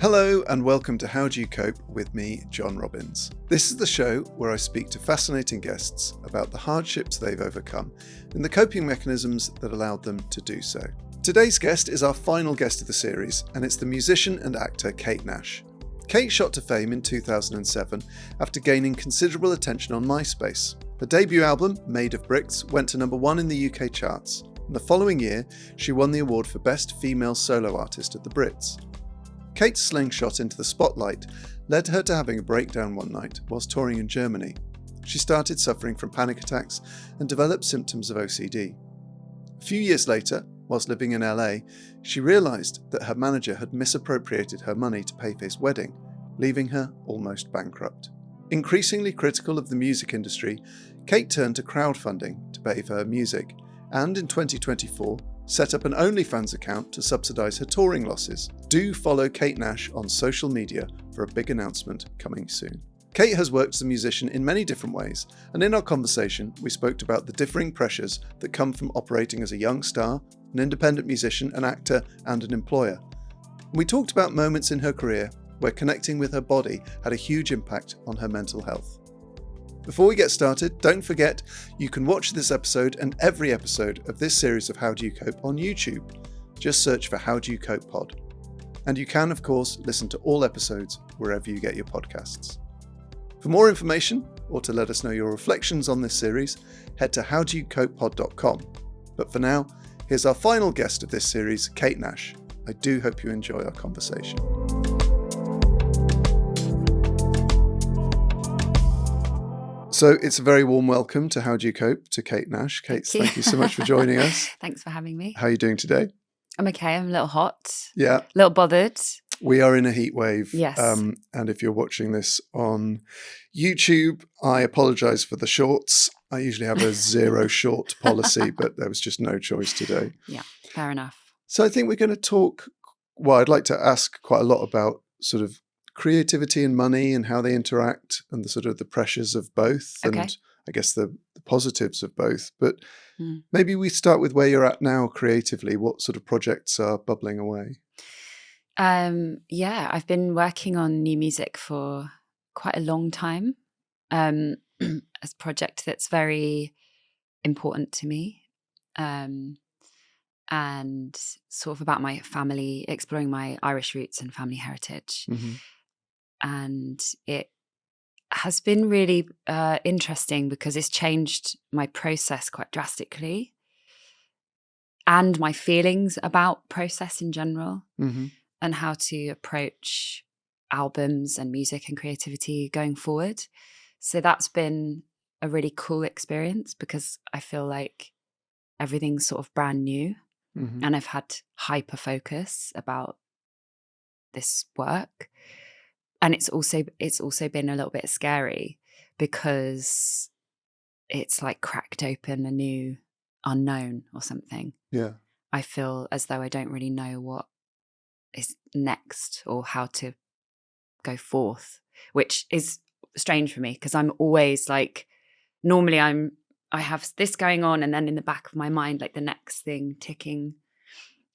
Hello and welcome to How Do You Cope with me, John Robbins. This is the show where I speak to fascinating guests about the hardships they've overcome and the coping mechanisms that allowed them to do so. Today's guest is our final guest of the series, and it's the musician and actor Kate Nash. Kate shot to fame in 2007 after gaining considerable attention on Myspace. Her debut album, Made of Bricks, went to number 1 in the UK charts, and the following year she won the award for Best Female Solo Artist at the Brits. Kate's slingshot into the spotlight led her to having a breakdown one night whilst touring in Germany. She started suffering from panic attacks and developed symptoms of OCD. A few years later, whilst living in LA, she realised that her manager had misappropriated her money to pay for his wedding, leaving her almost bankrupt. Increasingly critical of the music industry, Kate turned to crowdfunding to pay for her music, and in 2024 set up an OnlyFans account to subsidise her touring losses. Do follow Kate Nash on social media for a big announcement coming soon. Kate has worked as a musician in many different ways, and in our conversation we spoke about the differing pressures that come from operating as a young star, an independent musician, an actor and an employer. We talked about moments in her career where connecting with her body had a huge impact on her mental health. Before we get started, don't forget you can watch this episode and every episode of this series of How Do You Cope on YouTube. Just search for How Do You Cope Pod. And you can, of course, listen to all episodes wherever you get your podcasts. For more information, or to let us know your reflections on this series, head to howdoyoukopepod.com. But for now, here's our final guest of this series, Kate Nash. I do hope you enjoy our conversation. So it's a very warm welcome to How Do You Cope to Kate Nash. Kate, thank you so much for joining us. Thanks for having me. How are you doing today? I'm okay. I'm a little hot. Yeah. A little bothered. We are in a heat wave. Yes. And if you're watching this on YouTube, I apologise for the shorts. I usually have a 0 short policy, but there was just no choice today. Yeah, fair enough. So I think we're going to talk, well, I'd like to ask quite a lot about sort of creativity and money and how they interact and the sort of the pressures of both and I guess the positives of both. But maybe we start with where you're at now creatively. What sort of projects are bubbling away? Yeah, I've been working on new music for quite a long time. As a project that's very important to me. And sort of about my family, exploring my Irish roots and family heritage. Mm-hmm. And it has been really interesting because it's changed my process quite drastically and my feelings about process in general, and how to approach albums and music and creativity going forward. So that's been a really cool experience because I feel like everything's sort of brand new, and I've had hyper focus about this work. And it's also been a little bit scary because it's like cracked open a new unknown or something. Yeah. I feel as though I don't really know what is next or how to go forth, which is strange for me because I'm always like, normally I have this going on and then in the back of my mind, like the next thing ticking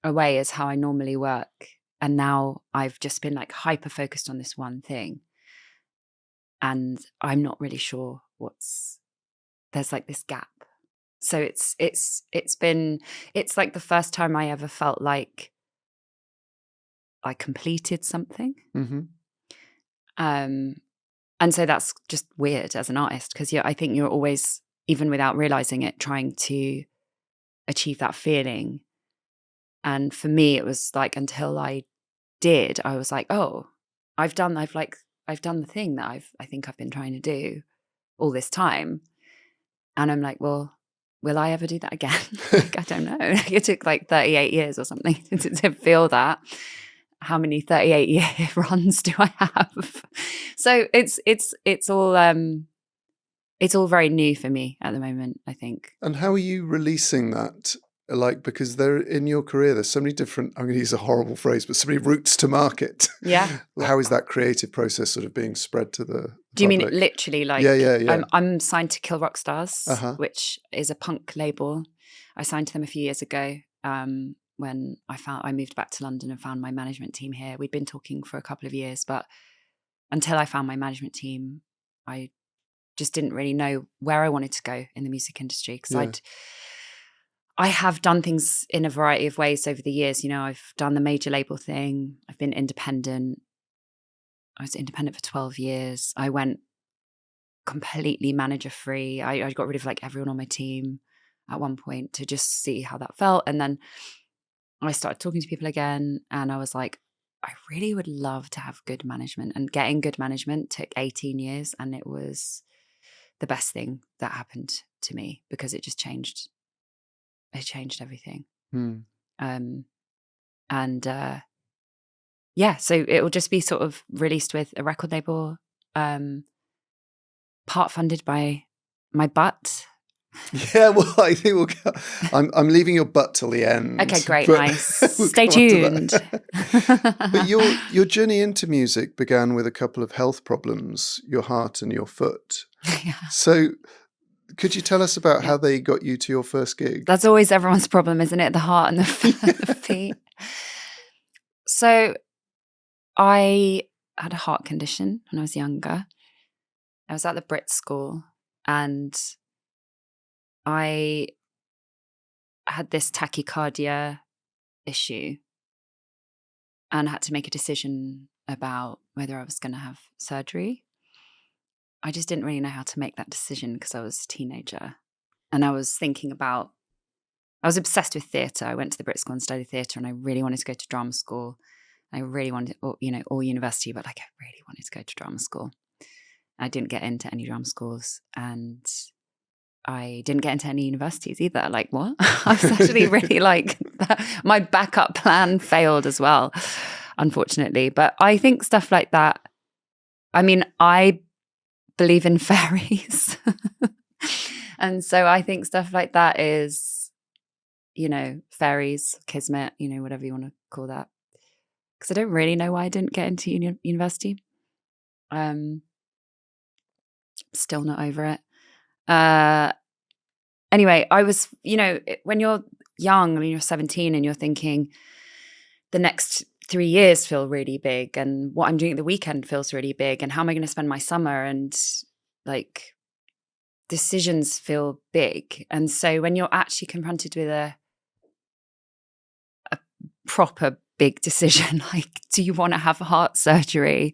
away is how I normally work. And now I've just been like hyper focused on this one thing. And I'm not really sure there's like this gap. So it's like the first time I ever felt like I completed something. And so that's just weird as an artist because I think you're always, even without realizing it, trying to achieve that feeling. And for me, it was like until I was like, oh, I've done the thing that I think I've been trying to do all this time. And I'm like, well, will I ever do that again? Like, I don't know. It took like 38 years or something to feel that. How many 38-year runs do I have? So it's all very new for me at the moment, I think. And how are you releasing that? Like, because there in your career, there's so many different, I'm going to use a horrible phrase, but so many routes to market. Yeah. How is that creative process sort of being spread to the public? Do you mean it literally? Like, yeah. I'm signed to Kill Rock Stars, which is a punk label. I signed to them a few years ago. when I moved back to London and found my management team here. We'd been talking for a couple of years, but until I found my management team, I just didn't really know where I wanted to go in the music industry, because I have done things in a variety of ways over the years. I've done the major label thing. I've been independent. I was independent for 12 years. I went completely manager free. I got rid of like everyone on my team at one point to just see how that felt. And then I started talking to people again, and I was like, I really would love to have good management. And getting good management took 18 years, and it was the best thing that happened to me, because it just changed. It changed everything. So it will just be sort of released with a record label, part funded by my butt. Yeah, well, I think I'm leaving your butt till the end. Okay, great, nice. We'll stay tuned. But your journey into music began with a couple of health problems, your heart and your foot. Yeah. So could you tell us about how they got you to your first gig? That's always everyone's problem, isn't it? The heart and the feet. So I had a heart condition when I was younger. I was at the Brit school, and I had this tachycardia issue and had to make a decision about whether I was going to have surgery. I just didn't really know how to make that decision because I was a teenager. And I was obsessed with theatre. I went to the Brit School and studied theatre, and I really wanted to go to drama school. I really wanted, or university, but I really wanted to go to drama school. I didn't get into any drama schools, and I didn't get into any universities either. Like, what? I was actually really my backup plan failed as well, unfortunately. But I think stuff like that, I believe in fairies. And so I think stuff like that is, fairies, kismet, whatever you want to call that. Because I don't really know why I didn't get into university. Still not over it. Anyway, I was, when you're young, you're 17 and you're thinking the next 3 years feel really big, and what I'm doing at the weekend feels really big, and how am I going to spend my summer, and decisions feel big. And so when you're actually confronted with a proper big decision, like, do you want to have heart surgery?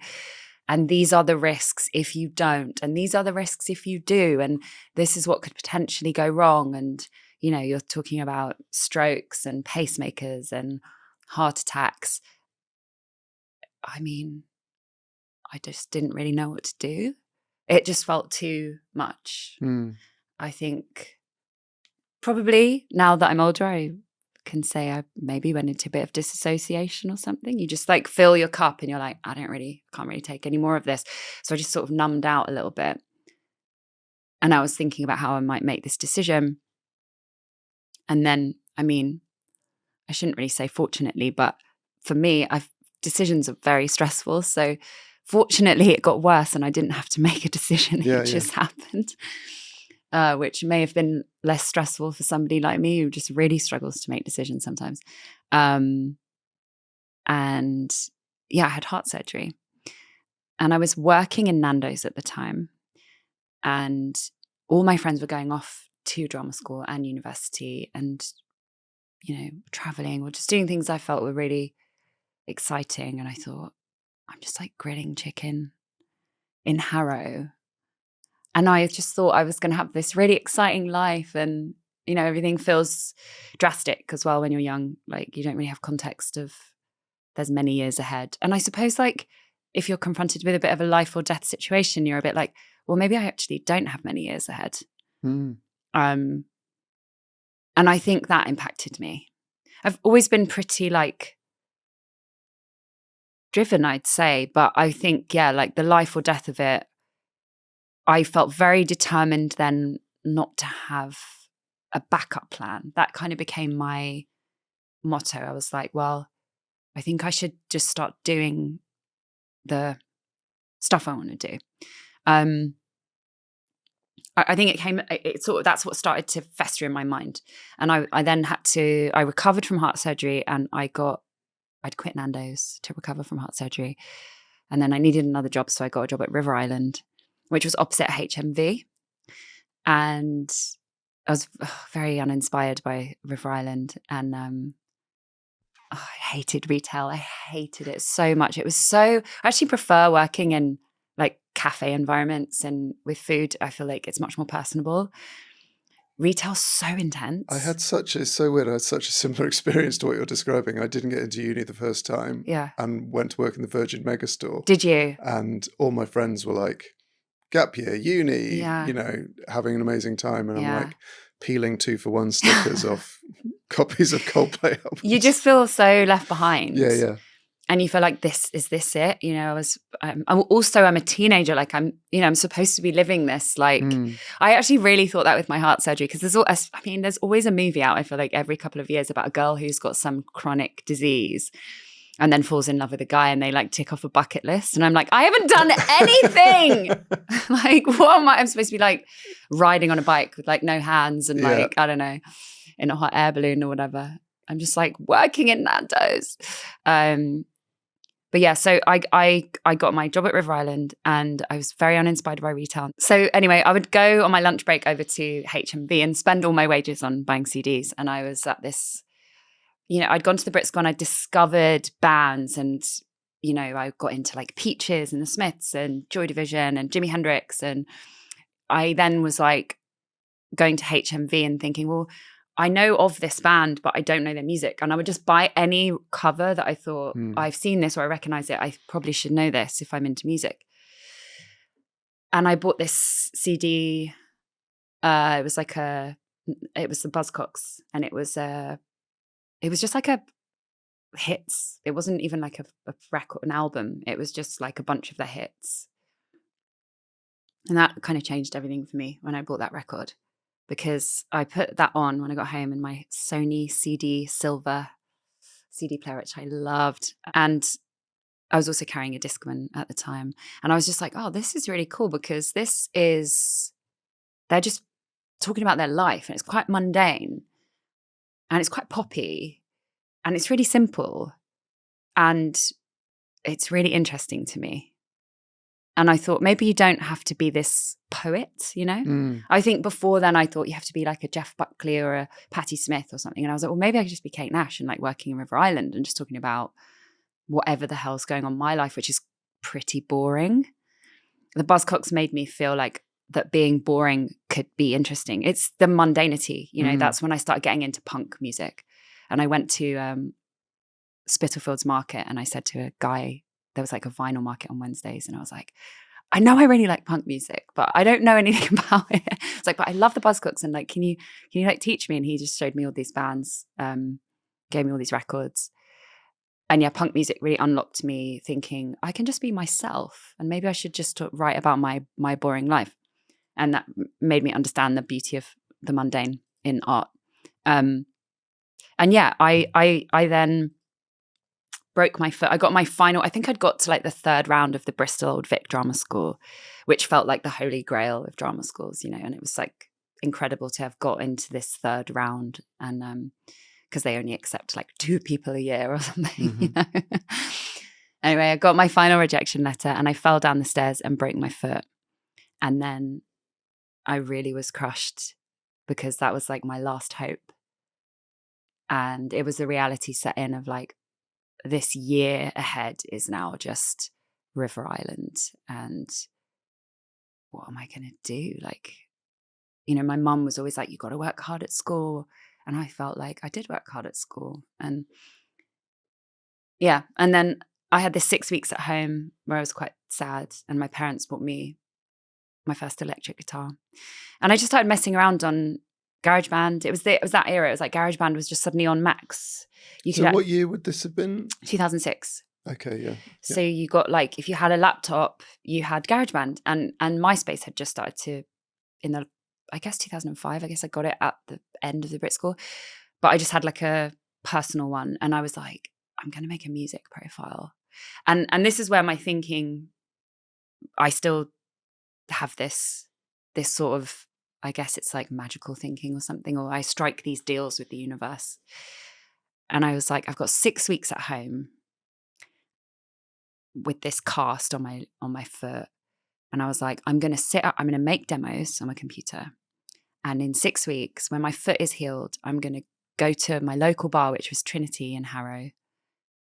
And these are the risks if you don't, and these are the risks if you do, and this is what could potentially go wrong. And, you're talking about strokes and pacemakers and heart attacks. I just didn't really know what to do. It just felt too much. I think probably now that I'm older, I can say I maybe went into a bit of disassociation or something. You just fill your cup and you're like, can't really take any more of this. So I just sort of numbed out a little bit. And I was thinking about how I might make this decision. And then, I shouldn't really say fortunately, but for me, decisions are very stressful. So fortunately it got worse and I didn't have to make a decision. It just happened. Which may have been less stressful for somebody like me who just really struggles to make decisions sometimes. I had heart surgery. And I was working in Nando's at the time. And all my friends were going off to drama school and university and, traveling or just doing things I felt were really exciting. And I thought, I'm just grilling chicken in Harrow. And I just thought I was going to have this really exciting life. And, everything feels drastic as well when you're young. You don't really have context of there's many years ahead. And I suppose if you're confronted with a bit of a life or death situation, you're a bit like, well, maybe I actually don't have many years ahead. And I think that impacted me. I've always been pretty driven, I'd say. But I think, the life or death of it, I felt very determined then not to have a backup plan. That kind of became my motto. I was like, well, I think I should just start doing the stuff I want to do. I think it sort of, that's what started to fester in my mind. And I then I recovered from heart surgery, and I'd quit Nando's to recover from heart surgery. And then I needed another job. So I got a job at River Island, which was opposite HMV. And I was very uninspired by River Island. And I hated retail. I hated it so much. I actually prefer working in like cafe environments and with food. I feel like it's much more personable. Retail's so intense. It's so weird. I had such a similar experience to what you're describing. I didn't get into uni the first time. Yeah. And went to work in the Virgin Megastore. Did you? And all my friends were like, gap year, uni, having an amazing time. And I'm like peeling 2-for-1 stickers off copies of Coldplay albums. You just feel so left behind. Yeah. And you feel like, is this it? I'm a teenager. Like I'm supposed to be living this. Like I actually really thought that with my heart surgery, because there's always a movie out, I feel like every couple of years, about a girl who's got some chronic disease and then falls in love with a guy, and they like tick off a bucket list. And I'm like, I haven't done anything. Like, what am I? I'm supposed to be like riding on a bike with like no hands and like, I don't know, in a hot air balloon or whatever. I'm just like working in Nando's. But yeah, so I got my job at River Island, and I was very uninspired by retail. So anyway, I would go on my lunch break over to HMV and spend all my wages on buying CDs. And I was at this, I'd gone to the Brits and I discovered bands, and, I got into like Peaches and the Smiths and Joy Division and Jimi Hendrix. And I then was like going to HMV and thinking, well, I know of this band, but I don't know their music. And I would just buy any cover that I thought, I've seen this or I recognize it. I probably should know this if I'm into music. And I bought this CD. It was the Buzzcocks, and it was just like a hits. It wasn't even like a record, an album. It was just like a bunch of the hits. And that kind of changed everything for me when I bought that record, because I put that on when I got home in my Sony silver CD player, which I loved. And I was also carrying a Discman at the time. And I was just like, oh, this is really cool, because they're just talking about their life, and it's quite mundane, and it's quite poppy, and it's really simple, and it's really interesting to me. And I thought, maybe you don't have to be this poet, I think before then I thought you have to be like a Jeff Buckley or a Patti Smith or something. And I was like, well, maybe I could just be Kate Nash and like working in River Island and just talking about whatever the hell's going on in my life, which is pretty boring. The Buzzcocks made me feel like that being boring could be interesting. It's the mundanity, that's when I started getting into punk music. And I went to Spitalfields Market, and I said to a guy, there was like a vinyl market on Wednesdays, and I was like, I know I really like punk music, but I don't know anything about it. It's like, but I love the Buzzcocks, and like, can you like teach me? And he just showed me all these bands, gave me all these records. And yeah, punk music really unlocked me thinking, I can just be myself, and maybe I should just write about my boring life. And that made me understand the beauty of the mundane in art. And yeah, I then broke my foot. I got my final, I think I'd got to like the third round of the Bristol Old Vic Drama School, which felt like the holy grail of drama schools, and it was like incredible to have got into this third round. And because they only accept like 2 people a year or something, Anyway, I got my final rejection letter, and I fell down the stairs and broke my foot. And then I really was crushed, because that was like my last hope. And it was the reality set in of like, this year ahead is now just River Island, and what am I going to do? Like, my mum was always like, you got to work hard at school. And I felt like I did work hard at school. And yeah. And then I had this 6 weeks at home where I was quite sad, and my parents bought me my first electric guitar. And I just started messing around on GarageBand. It was that era. It was like GarageBand was just suddenly on Macs. So what year would this have been? 2006. Okay, yeah. So you got like, if you had a laptop, you had GarageBand, and MySpace had just started to, I guess 2005. I guess I got it at the end of the Brit School, but I just had like a personal one, and I was like, I'm going to make a music profile, and this is where my thinking, I still have this this sort of, I guess it's like magical thinking or something, or I strike these deals with the universe. And I was like, I've got 6 weeks at home with this cast on my foot. And I was like, I'm going to sit up, I'm going to make demos on my computer. And in 6 weeks, when my foot is healed, I'm going to go to my local bar, which was Trinity in Harrow.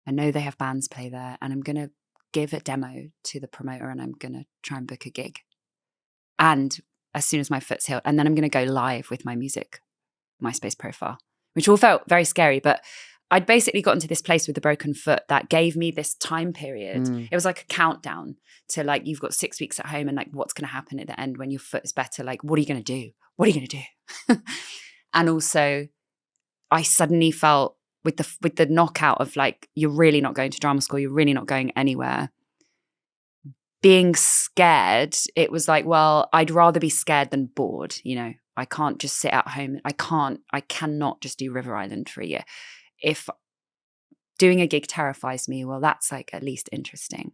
I know they have bands play there. And I'm going to give a demo to the promoter, and I'm going to try and book a gig. And as soon as my foot's healed, and then I'm going to go live with my music, Myspace profile, which all felt very scary. But I'd basically gotten to this place with the broken foot that gave me this time period. It was like a countdown to like, you've got 6 weeks at home, and like, what's going to happen at the end when your foot is better? Like, what are you going to do? What are you going to do? And also, I suddenly felt with the knockout of like, you're really not going to drama school, you're really not going anywhere. Being scared, it was like, well, I'd rather be scared than bored. You know, I can't just sit at home. I cannot just do River Island for a year. If doing a gig terrifies me, well, that's like at least interesting.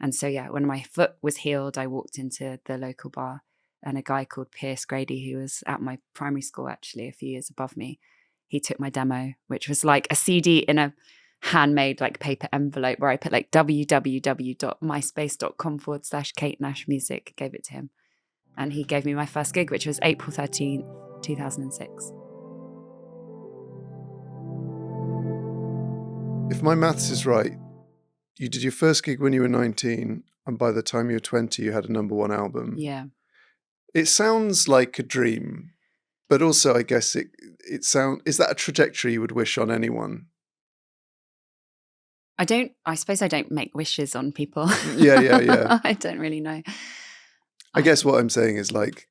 And so, yeah, when my foot was healed, I walked into the local bar, and a guy called Pierce Grady, who was at my primary school, actually, a few years above me, he took my demo, which was like a CD in a handmade like paper envelope where I put like www.myspace.com/Kate Nash music, gave it to him. And he gave me my first gig, which was April 13th, 2006. If my maths is right, you did your first gig when you were 19, and by the time you were 20, you had a #1 album. Yeah. It sounds like a dream, but also I guess is that a trajectory you would wish on anyone? I suppose I don't make wishes on people. Yeah. I don't really know. I guess what I'm saying is like,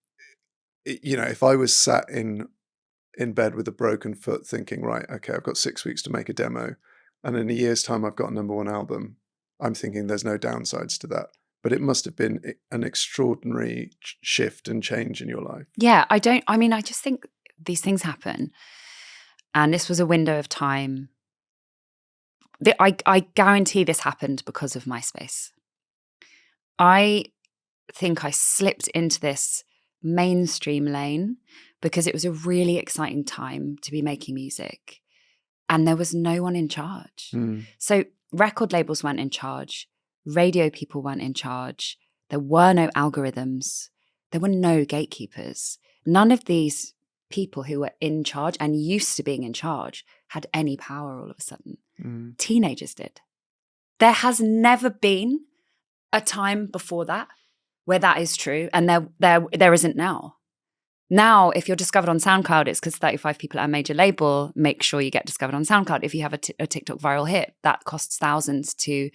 you know, if I was sat in bed with a broken foot thinking, right, okay, I've got 6 weeks to make a demo, and in a year's time I've got a #1 album, I'm thinking there's no downsides to that. But it must have been an extraordinary shift and change in your life. Yeah, I just think these things happen. And this was a window of time. I guarantee this happened because of MySpace. I think I slipped into this mainstream lane because it was a really exciting time to be making music. And there was no one in charge. So record labels weren't in charge. Radio people weren't in charge. There were no algorithms. There were no gatekeepers. None of these people who were in charge and used to being in charge had any power all of a sudden. Teenagers did. There has never been a time before that where that is true, and there isn't now. Now, if you're discovered on SoundCloud, it's because 35 people at a major label make sure you get discovered on SoundCloud. If you have a TikTok viral hit, that costs thousands to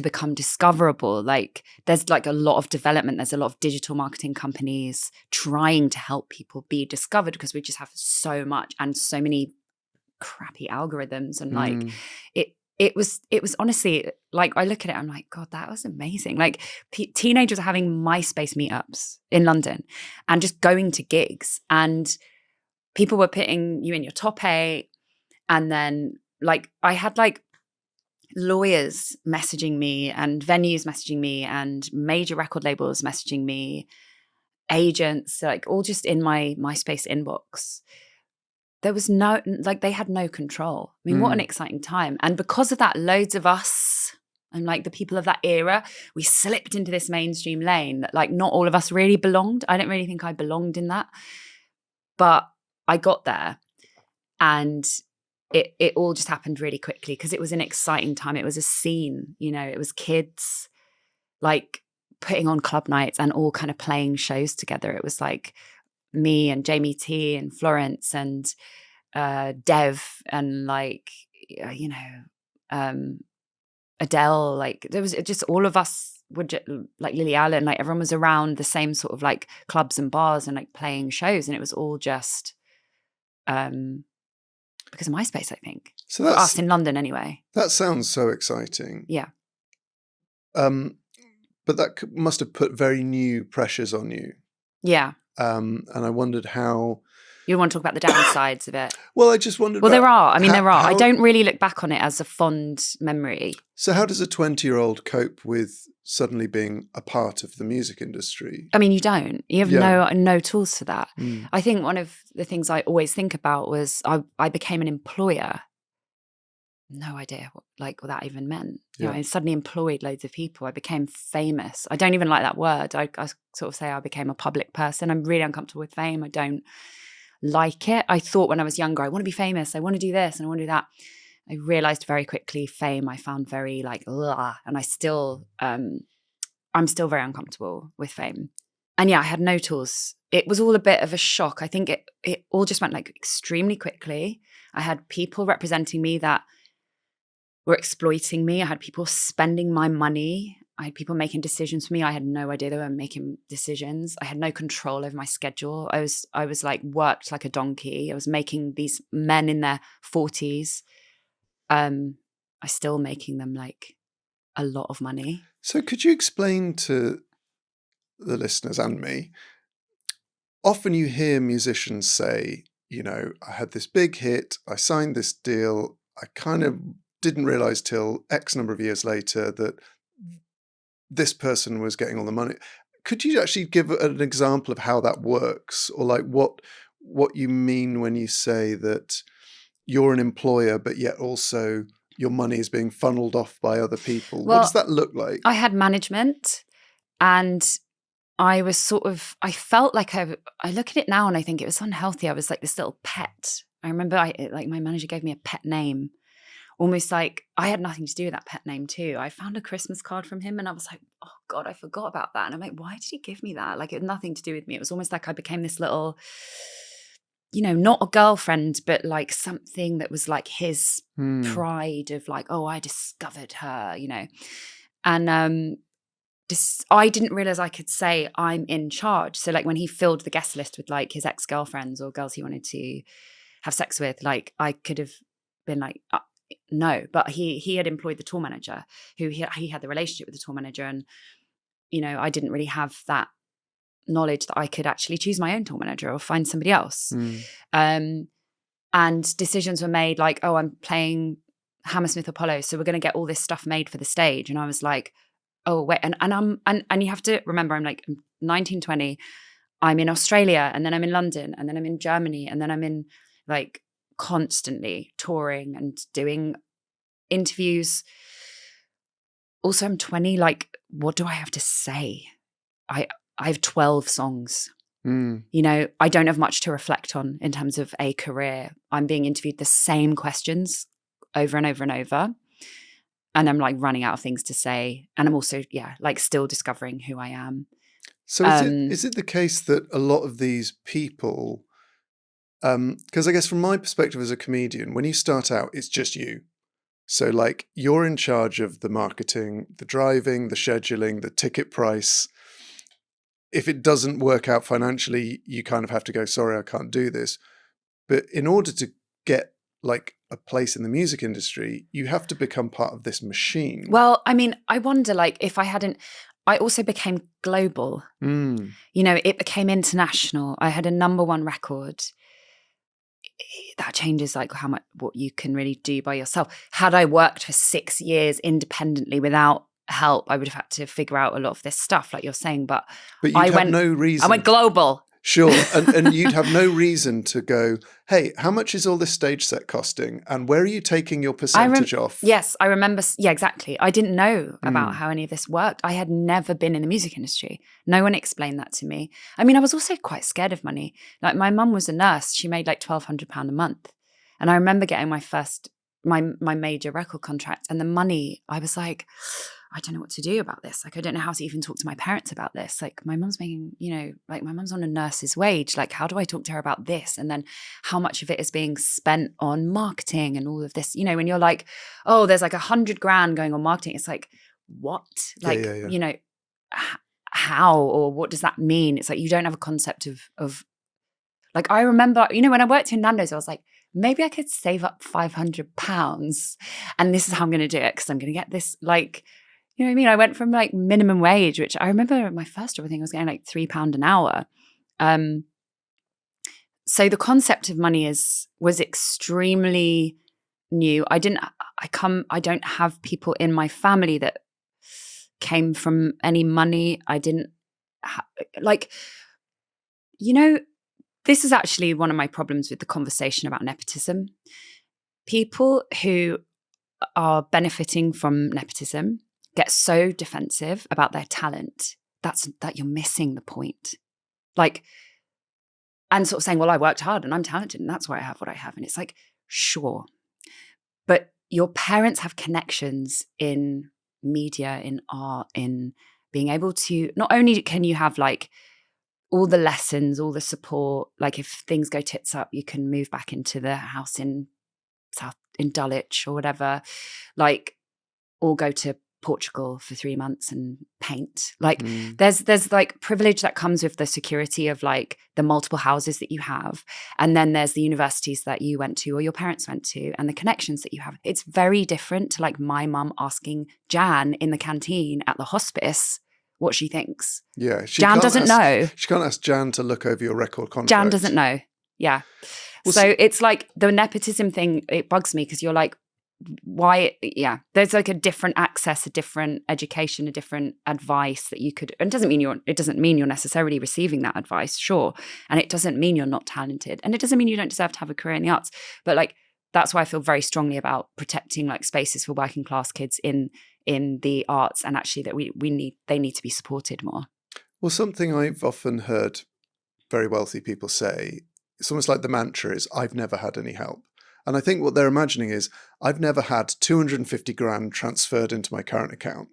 become discoverable. Like, there's like a lot of development. There's a lot of digital marketing companies trying to help people be discovered because we just have so much and so many crappy algorithms. And like, it was honestly, like, I look at it, I'm like, God, that was amazing. Like, teenagers are having MySpace meetups in London and just going to gigs, and people were putting you in your top 8. And then like, I had like lawyers messaging me and venues messaging me and major record labels messaging me, agents, like all just in my MySpace inbox. There was they had no control. I mean, what an exciting time. And because of that, loads of us and like the people of that era, we slipped into this mainstream lane that like not all of us really belonged. I don't really think I belonged in that. But I got there, and it all just happened really quickly because it was an exciting time. It was a scene, it was kids like putting on club nights and all kind of playing shows together. It was like me and Jamie T and Florence and Dev and like, Adele. Like, there was just all of us would like Lily Allen, like everyone was around the same sort of like clubs and bars and like playing shows. And it was all just because of MySpace, I think. So for us in London anyway. That sounds so exciting. Yeah. But that must have put very new pressures on you. Yeah. And I wondered how You want to talk about the downsides of it? Well, I just wondered. Well, there are. I mean, there are. I How, don't really look back on it as a fond memory. so how does a 20-year-old cope with suddenly being a part of the music industry? I mean, you don't. You have no tools for that. Mm. I think one of the things I always think about was I became an employer. No idea what that even meant. You know, I suddenly employed loads of people. I became famous. I don't even like that word. I sort of say I became a public person. I'm really uncomfortable with fame. I don't like it. I thought when I was younger, I want to be famous. I want to do this and I want to do that. I realized very quickly fame I found very ugh, and I'm still very uncomfortable with fame. And yeah, I had no tools. It was all a bit of a shock. I think it all just went extremely quickly. I had people representing me that were exploiting me. I had people spending my money. I had people making decisions for me. I had no idea they were making decisions. I had no control over my schedule. I was worked like a donkey. I was making these men in their 40s. I still making them a lot of money. So could you explain to the listeners and me, often you hear musicians say, you know, I had this big hit, I signed this deal, I kind of didn't realize till X number of years later that this person was getting all the money. Could you actually give an example of how that works, or what you mean when you say that you're an employer, but yet also your money is being funneled off by other people? Well, what does that look like? I had management, and I was I felt like I look at it now and I think it was unhealthy. I was like this little pet. I remember my manager gave me a pet name. Almost like I had nothing to do with that pet name too. I found a Christmas card from him and I was like, oh God, I forgot about that. And I'm like, why did he give me that? It had nothing to do with me. It was almost like I became this little, not a girlfriend, but something that was his pride of oh, I discovered her, And I didn't realize I could say I'm in charge. So when he filled the guest list with his ex-girlfriends or girls he wanted to have sex with, I could have been no, but he had employed the tour manager who he had the relationship with the tour manager. And, I didn't really have that knowledge that I could actually choose my own tour manager or find somebody else. And decisions were made oh, I'm playing Hammersmith Apollo, so we're going to get all this stuff made for the stage. And I was like, oh, wait. And you have to remember, I'm 19, 20, I'm in Australia, and then I'm in London, and then I'm in Germany, and then I'm in constantly touring and doing interviews. Also, I'm 20. What do I have to say? I have 12 songs. I don't have much to reflect on in terms of a career. I'm being interviewed the same questions over and over and over. And I'm running out of things to say. And I'm also, still discovering who I am. So is it the case that a lot of these people, because I guess from my perspective as a comedian, when you start out, it's just you. So you're in charge of the marketing, the driving, the scheduling, the ticket price. If it doesn't work out financially, you kind of have to go, sorry, I can't do this. But in order to get a place in the music industry, you have to become part of this machine. Well, I mean, I wonder if I hadn't, I also became global. It became international. I had a #1 record. That changes what you can really do by yourself. Had I worked for 6 years independently without help, I would have had to figure out a lot of this stuff, like you're saying. But you'd have no reason. I went global. Sure. And you'd have no reason to go, hey, how much is all this stage set costing? And where are you taking your percentage off? Yes, I remember. Yeah, exactly. I didn't know about how any of this worked. I had never been in the music industry. No one explained that to me. I mean, I was also quite scared of money. My mum was a nurse. She made £1,200 a month. And I remember getting my major record contract, and the money, I was like, I don't know what to do about this. I don't know how to even talk to my parents about this. My mum's making, my mum's on a nurse's wage. How do I talk to her about this? And then how much of it is being spent on marketing and all of this? When you're oh, there's 100 grand going on marketing. It's what? How, or what does that mean? It's you don't have a concept of I remember, when I worked in Nando's, I was maybe I could save up £500 and this is how I'm going to do it, because I'm going to get this, you know what I mean? I went from minimum wage, which I remember my first job, I think I was getting £3 an hour. so the concept of money was extremely new. I don't have people in my family that came from any money. I didn't this is actually one of my problems with the conversation about nepotism. People who are benefiting from nepotism get so defensive about their talent that you're missing the point. Like, and sort of saying, well, I worked hard and I'm talented and that's why I have what I have. And it's like, sure. But your parents have connections in media, in art, in being able to, not only can you have like all the lessons, all the support, like if things go tits up, you can move back into the house in Dulwich or whatever, like, or go to Portugal for 3 months and paint. Like there's like privilege that comes with the security of like the multiple houses that you have. And then there's the universities that you went to or your parents went to and the connections that you have. It's very different to like my mum asking Jan in the canteen at the hospice what she thinks. Yeah. Jan doesn't know. She can't ask Jan to look over your record contract. Jan doesn't know. Yeah. Well, so it's like the nepotism thing, it bugs me because you're like, why? Yeah, there's like a different access, a different education, a different advice that you could, and it doesn't mean you're necessarily receiving that advice, sure, and it doesn't mean you're not talented, and it doesn't mean you don't deserve to have a career in the arts, but like that's why I feel very strongly about protecting like spaces for working class kids in the arts, and actually that they need to be supported more. Well, something I've often heard very wealthy people say, it's almost like the mantra is, I've never had any help. And I think what they're imagining is, I've never had 250 grand transferred into my current account.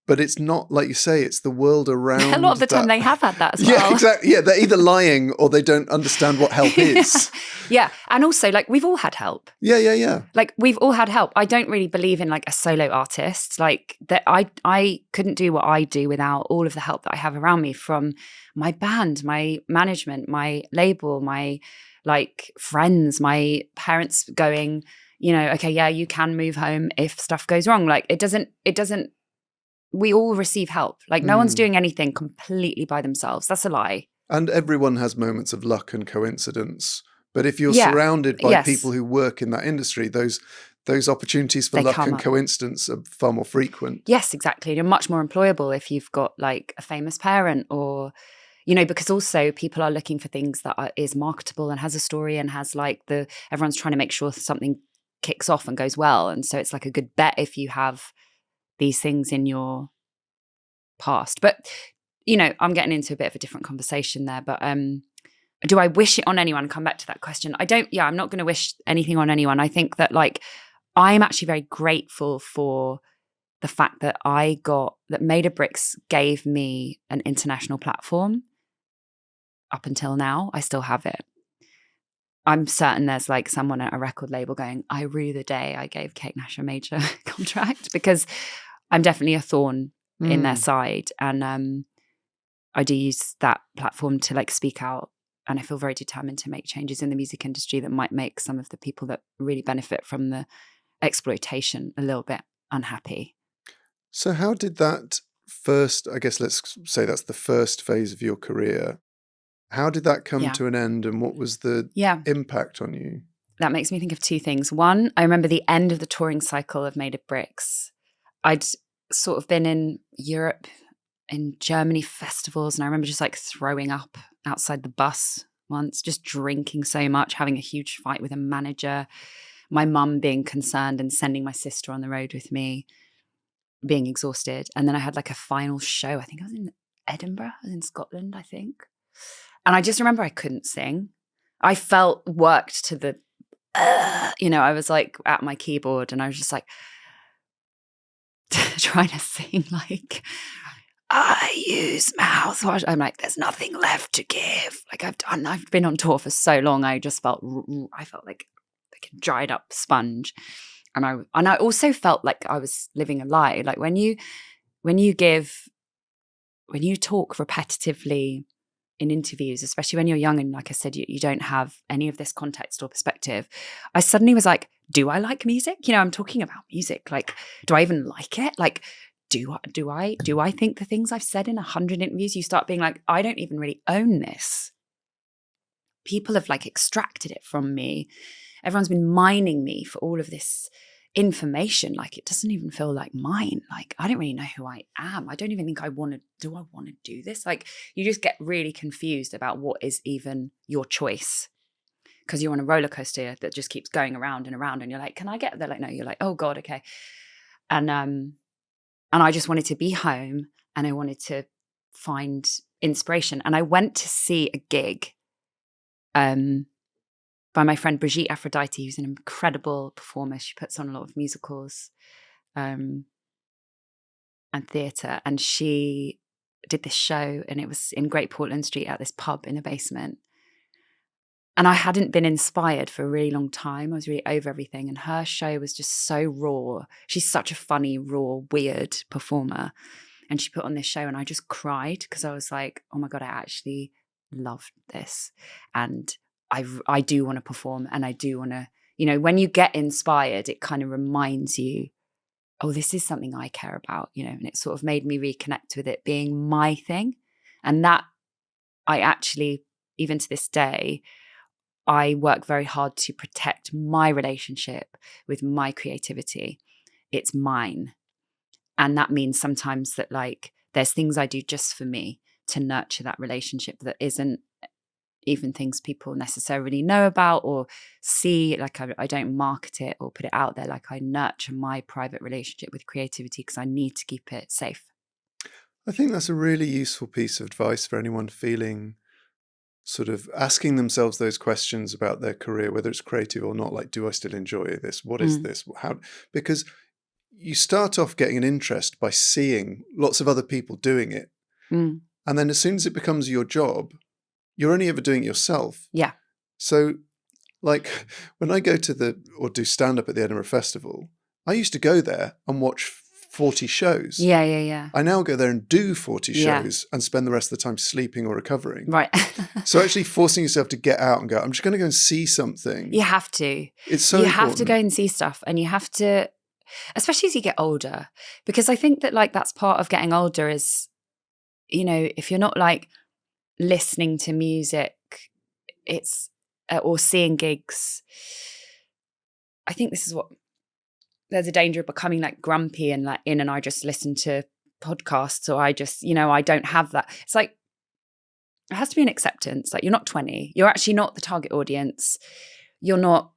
But it's not, like you say, it's the world around. A lot of the time they have had that as well. Yeah, exactly. Yeah, they're either lying or they don't understand what help is. Yeah. And also, like, we've all had help. Yeah. Like, we've all had help. I don't really believe in, like, a solo artist. Like, that I couldn't do what I do without all of the help that I have around me from my band, my management, my label, my like friends, my parents going, you know, okay, yeah, you can move home if stuff goes wrong. Like it doesn't, we all receive help. Like no one's doing anything completely by themselves. That's a lie. And everyone has moments of luck and coincidence. But if you're surrounded by people who work in that industry, those opportunities for luck and coincidence are far more frequent. Yes, exactly. You're much more employable if you've got like a famous parent or, you know, because also people are looking for things that is marketable and has a story and has like everyone's trying to make sure something kicks off and goes well. And so it's like a good bet if you have these things in your past. But, you know, I'm getting into a bit of a different conversation there. But do I wish it on anyone? Come back to that question. I'm not going to wish anything on anyone. I think that like, I'm actually very grateful for the fact that that Made of Bricks gave me an international platform. Up until now, I still have it. I'm certain there's like someone at a record label going, I rue the day I gave Kate Nash a major contract, because I'm definitely a thorn in their side. And I do use that platform to like speak out. And I feel very determined to make changes in the music industry that might make some of the people that really benefit from the exploitation a little bit unhappy. So how did that first, I guess let's say that's the first phase of your career. How did that come to an end, and what was the impact on you? That makes me think of two things. One, I remember the end of the touring cycle of Made of Bricks. I'd sort of been in Europe, in Germany festivals, and I remember just like throwing up outside the bus once, just drinking so much, having a huge fight with a manager, my mum being concerned and sending my sister on the road with me, being exhausted. And then I had like a final show. I think I was in Edinburgh, I was in Scotland, I think. And I just remember I couldn't sing. I felt worked to the, I was like at my keyboard and I was just like trying to sing like, I use mouthwash. I'm like, there's nothing left to give. Like I've been on tour for so long. I just felt like a dried up sponge. And I also felt like I was living a lie. Like when you talk repetitively in interviews, especially when you're young and like I said, you don't have any of this context or perspective, I suddenly was like, do I like music? You know, I'm talking about music. Like, do I even like it? Like, do I think the things I've said in 100 interviews? You start being like, I don't even really own this. people have like extracted it from me. Everyone's been mining me for all of this information. Like, it doesn't even feel like mine. Like, I don't really know who I am. I don't even think I want to do this? Like, you just get really confused about what is even your choice, because you're on a roller coaster that just keeps going around and around, and you're like, can I get there? Like, no. You're like, oh God, okay. And I just wanted to be home, and I wanted to find inspiration. And I went to see a gig by my friend Brigitte Aphrodite, who's an incredible performer. She puts on a lot of musicals and theatre. And she did this show, and it was in Great Portland Street at this pub in a basement. And I hadn't been inspired for a really long time. I was really over everything. And her show was just so raw. She's such a funny, raw, weird performer. And she put on this show, and I just cried, because I was like, oh my God, I actually loved this. And I do want to perform, and I do want to, you know, when you get inspired, it kind of reminds you, oh, this is something I care about, you know, and it sort of made me reconnect with it being my thing. And that I actually, even to this day, I work very hard to protect my relationship with my creativity. It's mine. And that means sometimes that, like, there's things I do just for me to nurture that relationship that isn't even things people necessarily know about or see. Like, I don't market it or put it out there. Like, I nurture my private relationship with creativity because I need to keep it safe. I think that's a really useful piece of advice for anyone feeling, sort of asking themselves those questions about their career, whether it's creative or not. Like, do I still enjoy this? What is this? How? Because you start off getting an interest by seeing lots of other people doing it. And then as soon as it becomes your job, you're only ever doing it yourself. Yeah. So, like, when I go to or do stand-up at the Edinburgh Festival, I used to go there and watch 40 shows. Yeah. I now go there and do 40 shows and spend the rest of the time sleeping or recovering. Right. So actually forcing yourself to get out and go, I'm just going to go and see something. You have to. It's so You important. have to go and see stuff, and you have to, especially as you get older, because I think that, like, that's part of getting older is, you know, if you're not like listening to music, it's or seeing gigs, I think this is what, there's a danger of becoming like grumpy and like and I just listen to podcasts, or I just, you know, I don't have that. It's like, it has to be an acceptance. Like, you're not 20. You're actually not the target audience. You're not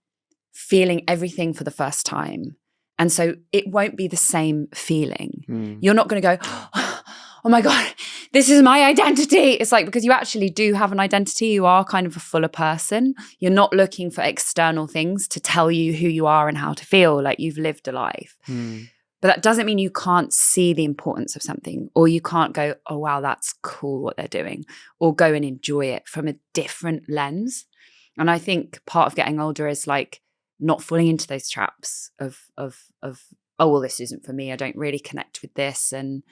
feeling everything for the first time. And so it won't be the same feeling. You're not going to go, oh my God, this is my identity. It's like, because you actually do have an identity. You are kind of a fuller person. You're not looking for external things to tell you who you are and how to feel. Like, you've lived a life. But that doesn't mean you can't see the importance of something, or you can't go, oh, wow, that's cool what they're doing, or go and enjoy it from a different lens. And I think part of getting older is like not falling into those traps of oh, well, this isn't for me. I don't really connect with this. And,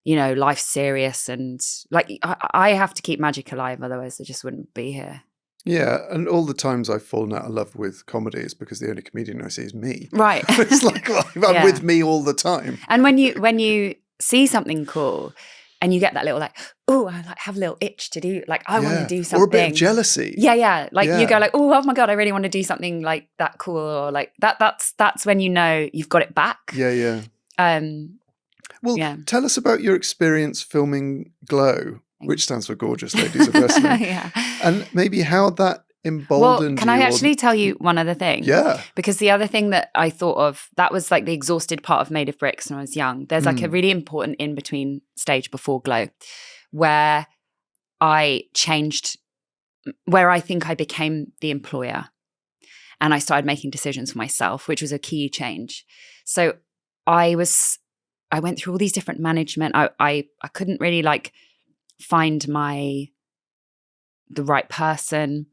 you know, life's serious. And like, I have to keep magic alive. Otherwise I just wouldn't be here. Yeah. And all the times I've fallen out of love with comedy is because the only comedian I see is me. Right. It's like, I'm with me all the time. And when you see something cool and you get that little like, oh, I like have a little itch to do, like, I want to do something. Or a bit of jealousy. Yeah. Like, you go like, oh my God, I really want to do something like that cool. Or like that's when you know you've got it back. Yeah. Well, tell us about your experience filming Glow, which stands for Gorgeous Ladies of Wrestling. And maybe how that emboldened you. Can I actually tell you one other thing? Yeah. Because the other thing that I thought of, that was like the exhausted part of Made of Bricks when I was young. There's like a really important in-between stage before Glow where I changed, where I think I became the employer and I started making decisions for myself, which was a key change. So I went through all these different management. I couldn't really like find the right person.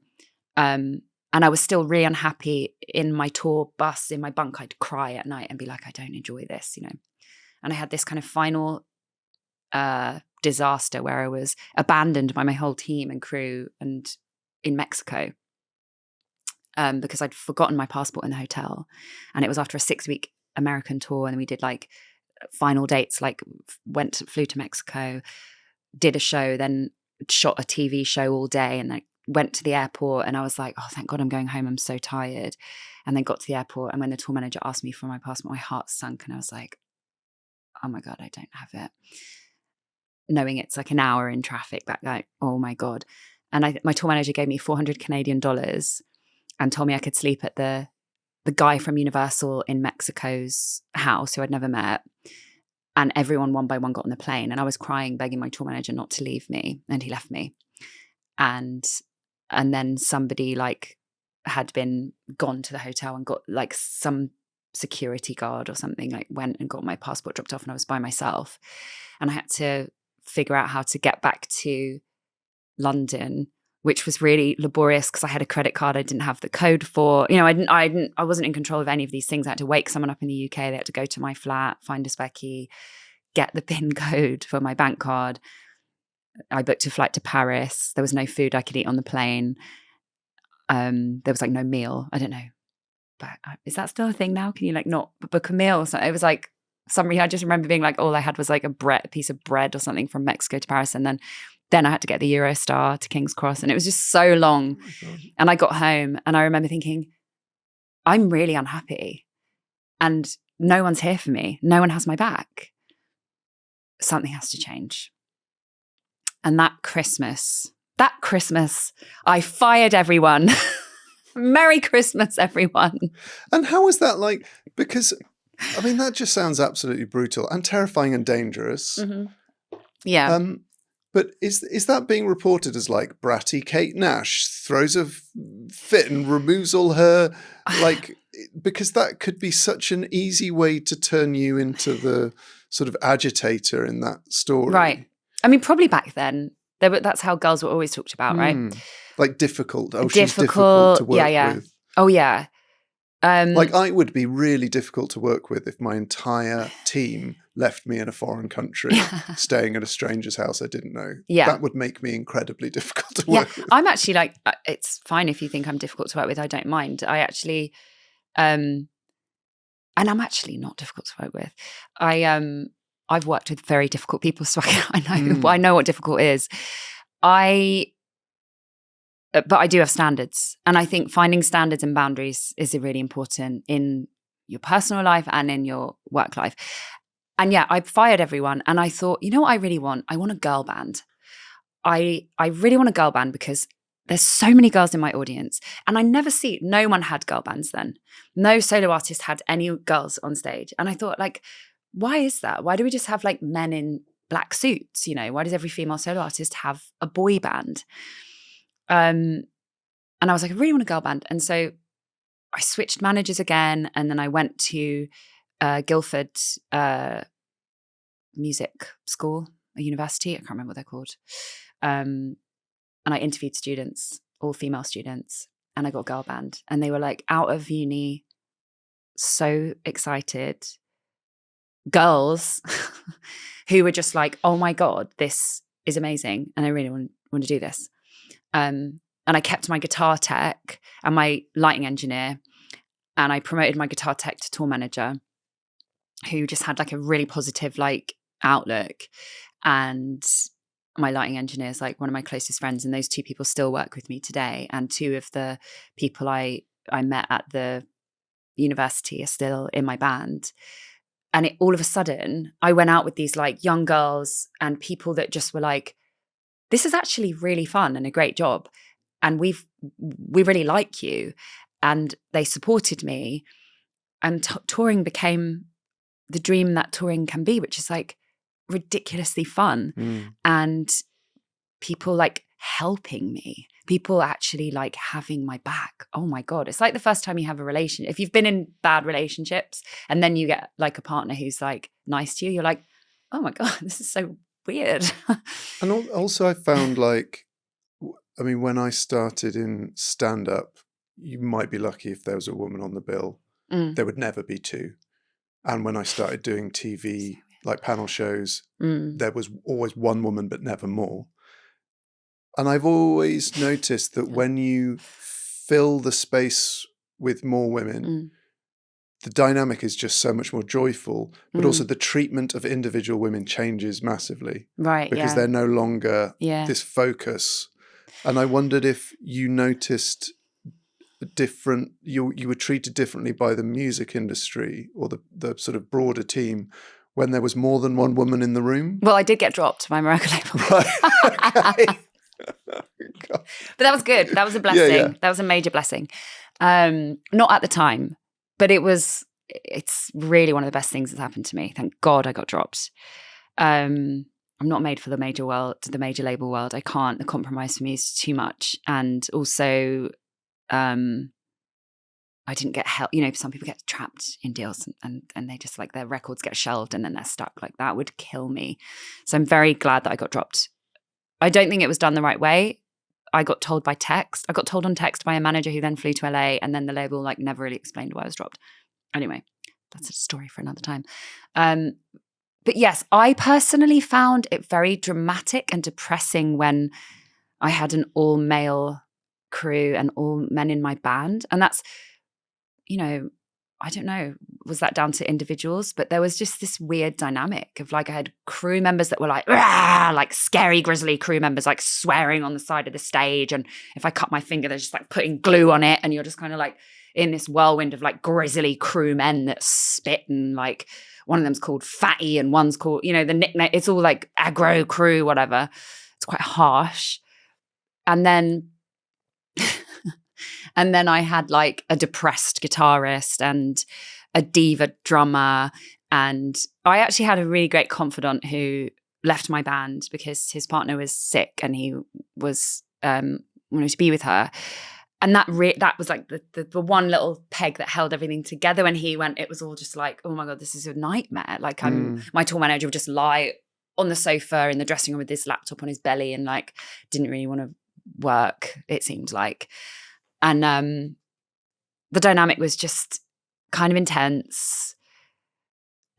And I was still really unhappy in my tour bus, in my bunk. I'd cry at night and be like, I don't enjoy this, you know. And I had this kind of final disaster where I was abandoned by my whole team and crew and in Mexico because I'd forgotten my passport in the hotel. And it was after a 6-week American tour, and we did like final dates, like flew to Mexico, did a show, then shot a TV show all day, and like went to the airport and I was like, oh, thank God I'm going home. I'm so tired. And then got to the airport. And when the tour manager asked me for my passport, my heart sunk. And I was like, oh my God, I don't have it. Knowing it's like an hour in traffic back, like, oh my God. And my tour manager gave me $400 Canadian and told me I could sleep at the guy from Universal in Mexico's house who I'd never met. And everyone one by one got on the plane. And I was crying, begging my tour manager not to leave me. And he left me. And then somebody like had been gone to the hotel and got like some security guard or something, like went and got my passport dropped off, and I was by myself. And I had to figure out how to get back to London, which was really laborious because I had a credit card I didn't have the code for. You know, I wasn't in control of any of these things. I had to wake someone up in the UK. They had to go to my flat, find a specky, get the PIN code for my bank card. I booked a flight to Paris. There was no food I could eat on the plane. There was like no meal. I don't know, but is that still a thing now? Can you like not book a meal? So it was like I just remember being like, all I had was like a piece of bread or something from Mexico to Paris, and then I had to get the Eurostar to King's Cross, and it was just so long. Oh, and I got home and I remember thinking, I'm really unhappy and no one's here for me. No one has my back. Something has to change. And that Christmas, I fired everyone. Merry Christmas, everyone. And how was that like? Because, I mean, that just sounds absolutely brutal and terrifying and dangerous. Mm-hmm. Yeah. But is that being reported as like bratty Kate Nash throws a fit and removes all her, like, because that could be such an easy way to turn you into the sort of agitator in that story. Right. I mean, probably back then, that's how girls were always talked about, right? Like difficult. Oh, she's difficult to work with. Oh, yeah. Like I would be really difficult to work with if my entire team left me in a foreign country, staying at a stranger's house I didn't know. Yeah. That would make me incredibly difficult to work with. I'm actually like, it's fine if you think I'm difficult to work with. I don't mind. I actually, and I'm actually not difficult to work with. I've worked with very difficult people, so I know what difficult is. But I do have standards. And I think finding standards and boundaries is really important in your personal life and in your work life. And yeah, I fired everyone. And I thought, you know what I really want? I want a girl band. I really want a girl band because there's so many girls in my audience. And no one had girl bands then. No solo artist had any girls on stage. And I thought, like, why is that? Why do we just have like men in black suits? You know, why does every female solo artist have a boy band? And I was like, I really want a girl band. And so I switched managers again. And then I went to Guildford Music School, a university. I can't remember what they're called. And I interviewed students, all female students, and I got a girl band. And they were like out of uni, so excited. Girls who were just like, oh my God, this is amazing. And I really want to do this. And I kept my guitar tech and my lighting engineer, and I promoted my guitar tech to tour manager, who just had like a really positive like outlook. And my lighting engineer is like one of my closest friends, and those two people still work with me today. And two of the people I met at the university are still in my band. And all of a sudden, I went out with these like young girls and people that just were like, this is actually really fun and a great job. And we really like you. And they supported me. And touring became the dream that touring can be, which is like ridiculously fun. And people like helping me, people actually like having my back. Oh my God. It's like the first time you have a relationship. If you've been in bad relationships and then you get like a partner who's like nice to you, you're like, oh my God, this is so weird. And also I found like, I mean, when I started in stand-up, you might be lucky if there was a woman on the bill. There would never be two. And when I started doing TV, like panel shows, there was always one woman, but never more. And I've always noticed that when you fill the space with more women, the dynamic is just so much more joyful, but also the treatment of individual women changes massively. Right. Because they're no longer this focus And I wondered if you noticed different, you were treated differently by the music industry or the sort of broader team when there was more than one woman in the room. Well, I did get dropped by my record label. Right. Okay. But that was good. That was a blessing. Yeah. That was a major blessing. Not at the time, but it's really one of the best things that's happened to me. Thank God I got dropped. I'm not made for the major label world. I can't. The compromise for me is too much. And also, I didn't get help. You know, some people get trapped in deals and they just like their records get shelved and then they're stuck. Like that would kill me. So I'm very glad that I got dropped. I don't think it was done the right way. I got told by text. I got told on text by a manager who then flew to LA, and then the label like never really explained why I was dropped. Anyway, that's a story for another time. But yes, I personally found it very dramatic and depressing when I had an all-male crew and all men in my band. And that's, you know, I don't know, was that down to individuals? But there was just this weird dynamic of like I had crew members that were like scary, grisly crew members, like swearing on the side of the stage. And if I cut my finger, they're just like putting glue on it. And you're just kind of like in this whirlwind of like grisly crew men that spit, and like one of them's called Fatty and one's called, you know, the nickname, it's all like aggro crew, whatever. It's quite harsh. And then and then I had like a depressed guitarist and a diva drummer. And I actually had a really great confidant who left my band because his partner was sick and he was wanted to be with her. And that was like the one little peg that held everything together. When he went, it was all just like, oh my God, this is a nightmare. Like my tour manager would just lie on the sofa in the dressing room with his laptop on his belly and like didn't really want to work, it seemed like. And the dynamic was just kind of intense.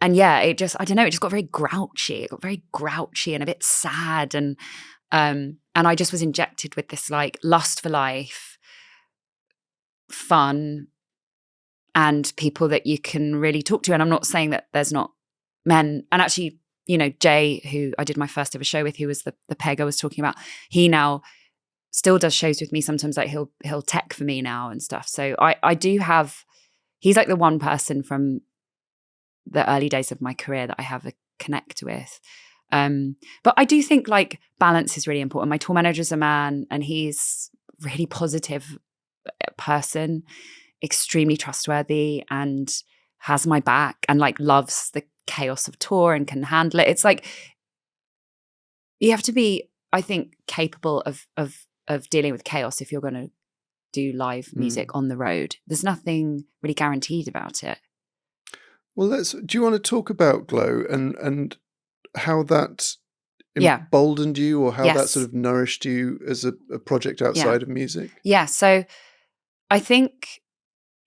And yeah, it just got very grouchy. It got very grouchy and a bit sad. And I just was injected with this like lust for life, fun, and people that you can really talk to. And I'm not saying that there's not men. And actually, you know, Jay, who I did my first ever show with, who was the peg I was talking about, he now still does shows with me sometimes. Like he'll tech for me now and stuff. So I do have, he's like the one person from the early days of my career that I have a connect with. But I do think like balance is really important. My tour manager's a man and he's really positive person, extremely trustworthy and has my back and like loves the chaos of tour and can handle it. It's like, you have to be, I think, capable of dealing with chaos if you're going to do live music on the road. There's nothing really guaranteed about it. Well, do you want to talk about Glow and how that emboldened you, or how that sort of nourished you as a project outside of music? Yeah. So I think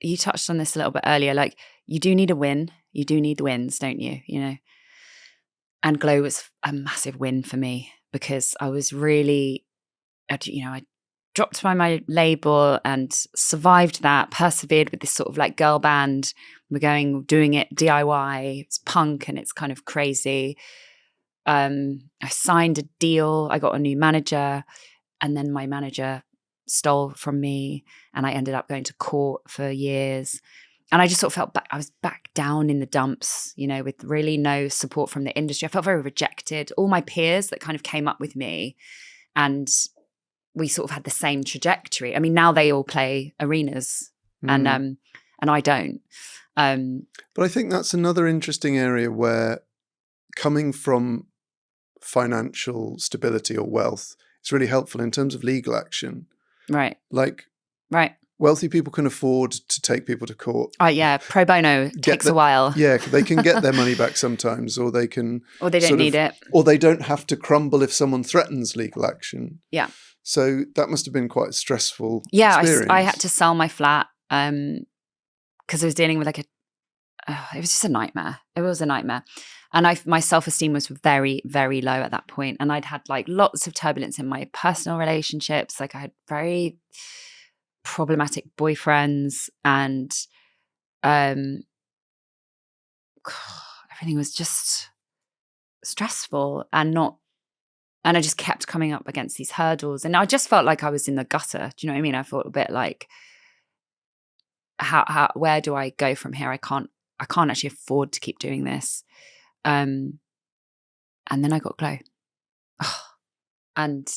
you touched on this a little bit earlier. Like, you do need a win. You do need the wins, don't you? You know, and Glow was a massive win for me because I was really, you know, I dropped by my label and survived that, persevered with this sort of like girl band. We're doing it DIY. It's punk and it's kind of crazy. I signed a deal. I got a new manager, and then my manager stole from me, and I ended up going to court for years. And I just sort of felt I was back down in the dumps, you know, with really no support from the industry. I felt very rejected. All my peers that kind of came up with me, and we sort of had the same trajectory. I mean, now they all play arenas, and I don't. But I think that's another interesting area where coming from financial stability or wealth is really helpful in terms of legal action. Right. Like, right. Wealthy people can afford to take people to court. Oh, yeah. Pro bono takes a while. Yeah, they can get their money back sometimes, or they can... Or they don't need it. Or they don't have to crumble if someone threatens legal action. Yeah. So that must have been quite a stressful experience. I had to sell my flat because I was dealing with like it was just a nightmare. It was a nightmare. And my self-esteem was very, very low at that point. And I'd had like lots of turbulence in my personal relationships. Like I had very problematic boyfriends, and everything was just stressful and not And I just kept coming up against these hurdles. And I just felt like I was in the gutter. Do you know what I mean? I felt a bit like, where do I go from here? I can't actually afford to keep doing this. And then I got Glow. And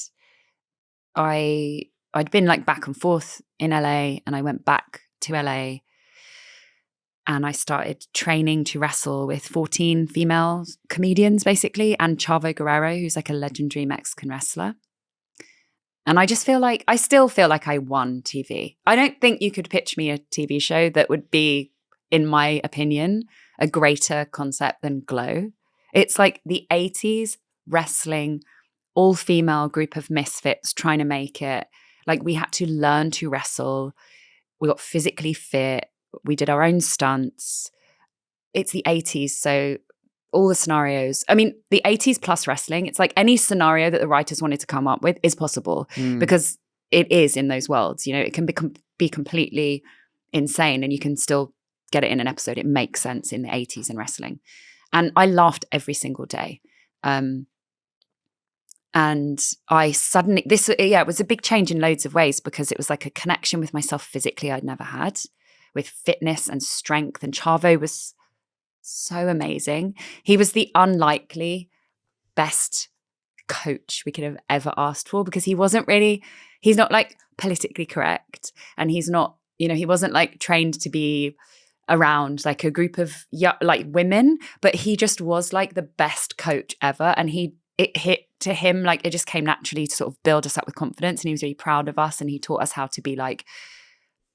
I'd been like back and forth in LA, and I went back to LA and I started training to wrestle with 14 female comedians, basically, and Chavo Guerrero, who's like a legendary Mexican wrestler. And I still feel like I won TV. I don't think you could pitch me a TV show that would be, in my opinion, a greater concept than Glow. It's like the 80s wrestling, all-female group of misfits trying to make it. Like, we had to learn to wrestle. We got physically fit. We did our own stunts. It's the 80s, so all the scenarios. I mean, the 80s plus wrestling, it's like any scenario that the writers wanted to come up with is possible because it is in those worlds. You know, it can be completely insane and you can still get it in an episode. It makes sense in the 80s in wrestling. And I laughed every single day. And I suddenly, it was a big change in loads of ways because it was like a connection with myself physically I'd never had, with fitness and strength. And Chavo was so amazing. He was the unlikely best coach we could have ever asked for because he's not like politically correct. And he's not, you know, he wasn't like trained to be around like a group of like women, but he just was like the best coach ever. And it hit to him, like it just came naturally to sort of build us up with confidence. And he was really proud of us. And he taught us how to be like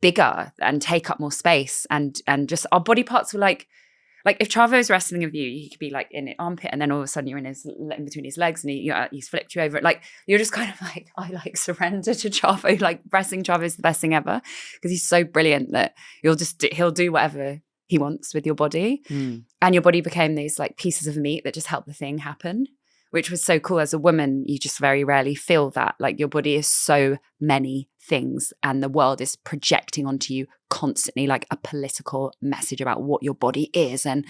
bigger and take up more space. And just our body parts were like if Chavo's wrestling with you, he could be like in the armpit and then all of a sudden you're in between his legs and he's flipped you over. Like you're just kind of like, I like surrender to Chavo. Like wrestling Chavo is the best thing ever because he's so brilliant that he'll do whatever he wants with your body. And your body became these like pieces of meat that just help the thing happen, which was so cool. As a woman, you just very rarely feel that. Like your body is so many things and the world is projecting onto you constantly like a political message about what your body is and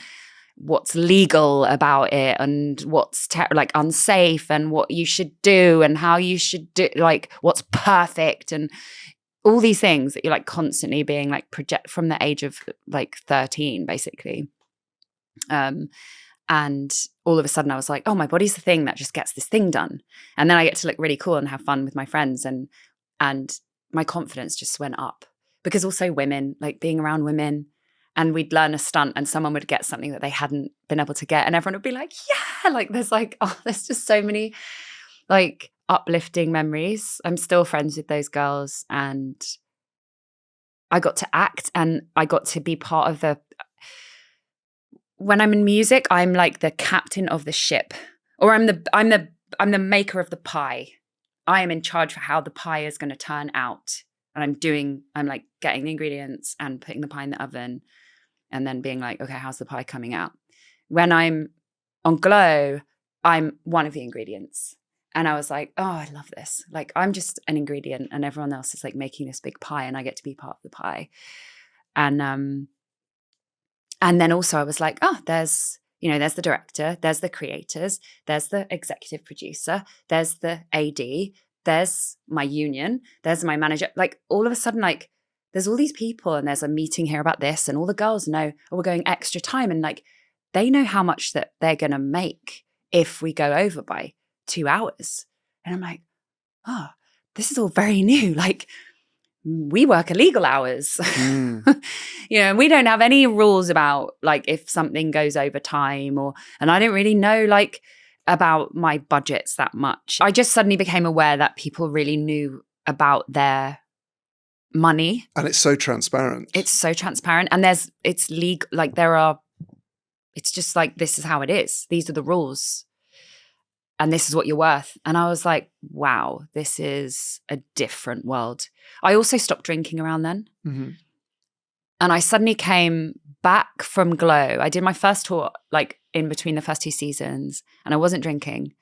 what's legal about it and what's like unsafe and what you should do and how you should do, like what's perfect and all these things that you're like constantly being like project from the age of like 13 basically. And all of a sudden I was like, oh, my body's the thing that just gets this thing done. And then I get to look really cool and have fun with my friends. And my confidence just went up because also women, like being around women, and we'd learn a stunt and someone would get something that they hadn't been able to get. And everyone would be like, yeah, like there's just so many like uplifting memories. I'm still friends with those girls and I got to act and I got to be part of when I'm in music, I'm like the captain of the ship, or I'm the maker of the pie. I am in charge for how the pie is going to turn out. And I'm like getting the ingredients and putting the pie in the oven and then being like, okay, how's the pie coming out? When I'm on Glow, I'm one of the ingredients. And I was like, oh, I love this. Like I'm just an ingredient and everyone else is like making this big pie and I get to be part of the pie. And then also I was like, oh, there's the director, there's the creators, there's the executive producer, there's the AD, there's my union, there's my manager. Like all of a sudden, like there's all these people and there's a meeting here about this and all the girls know, oh, we're going extra time. And like, they know how much that they're going to make if we go over by 2 hours. And I'm like, oh, this is all very new. Like, we work illegal hours. You know, we don't have any rules about like if something goes over time and I don't really know like about my budgets that much. I just suddenly became aware that people really knew about their money. And it's so transparent. It's so transparent. And it's legal, like it's just like, this is how it is. These are the rules. And this is what you're worth. And I was like, wow, this is a different world. I also stopped drinking around then. Mm-hmm. And I suddenly came back from Glow. I did my first tour like in between the first 2 seasons and I wasn't drinking.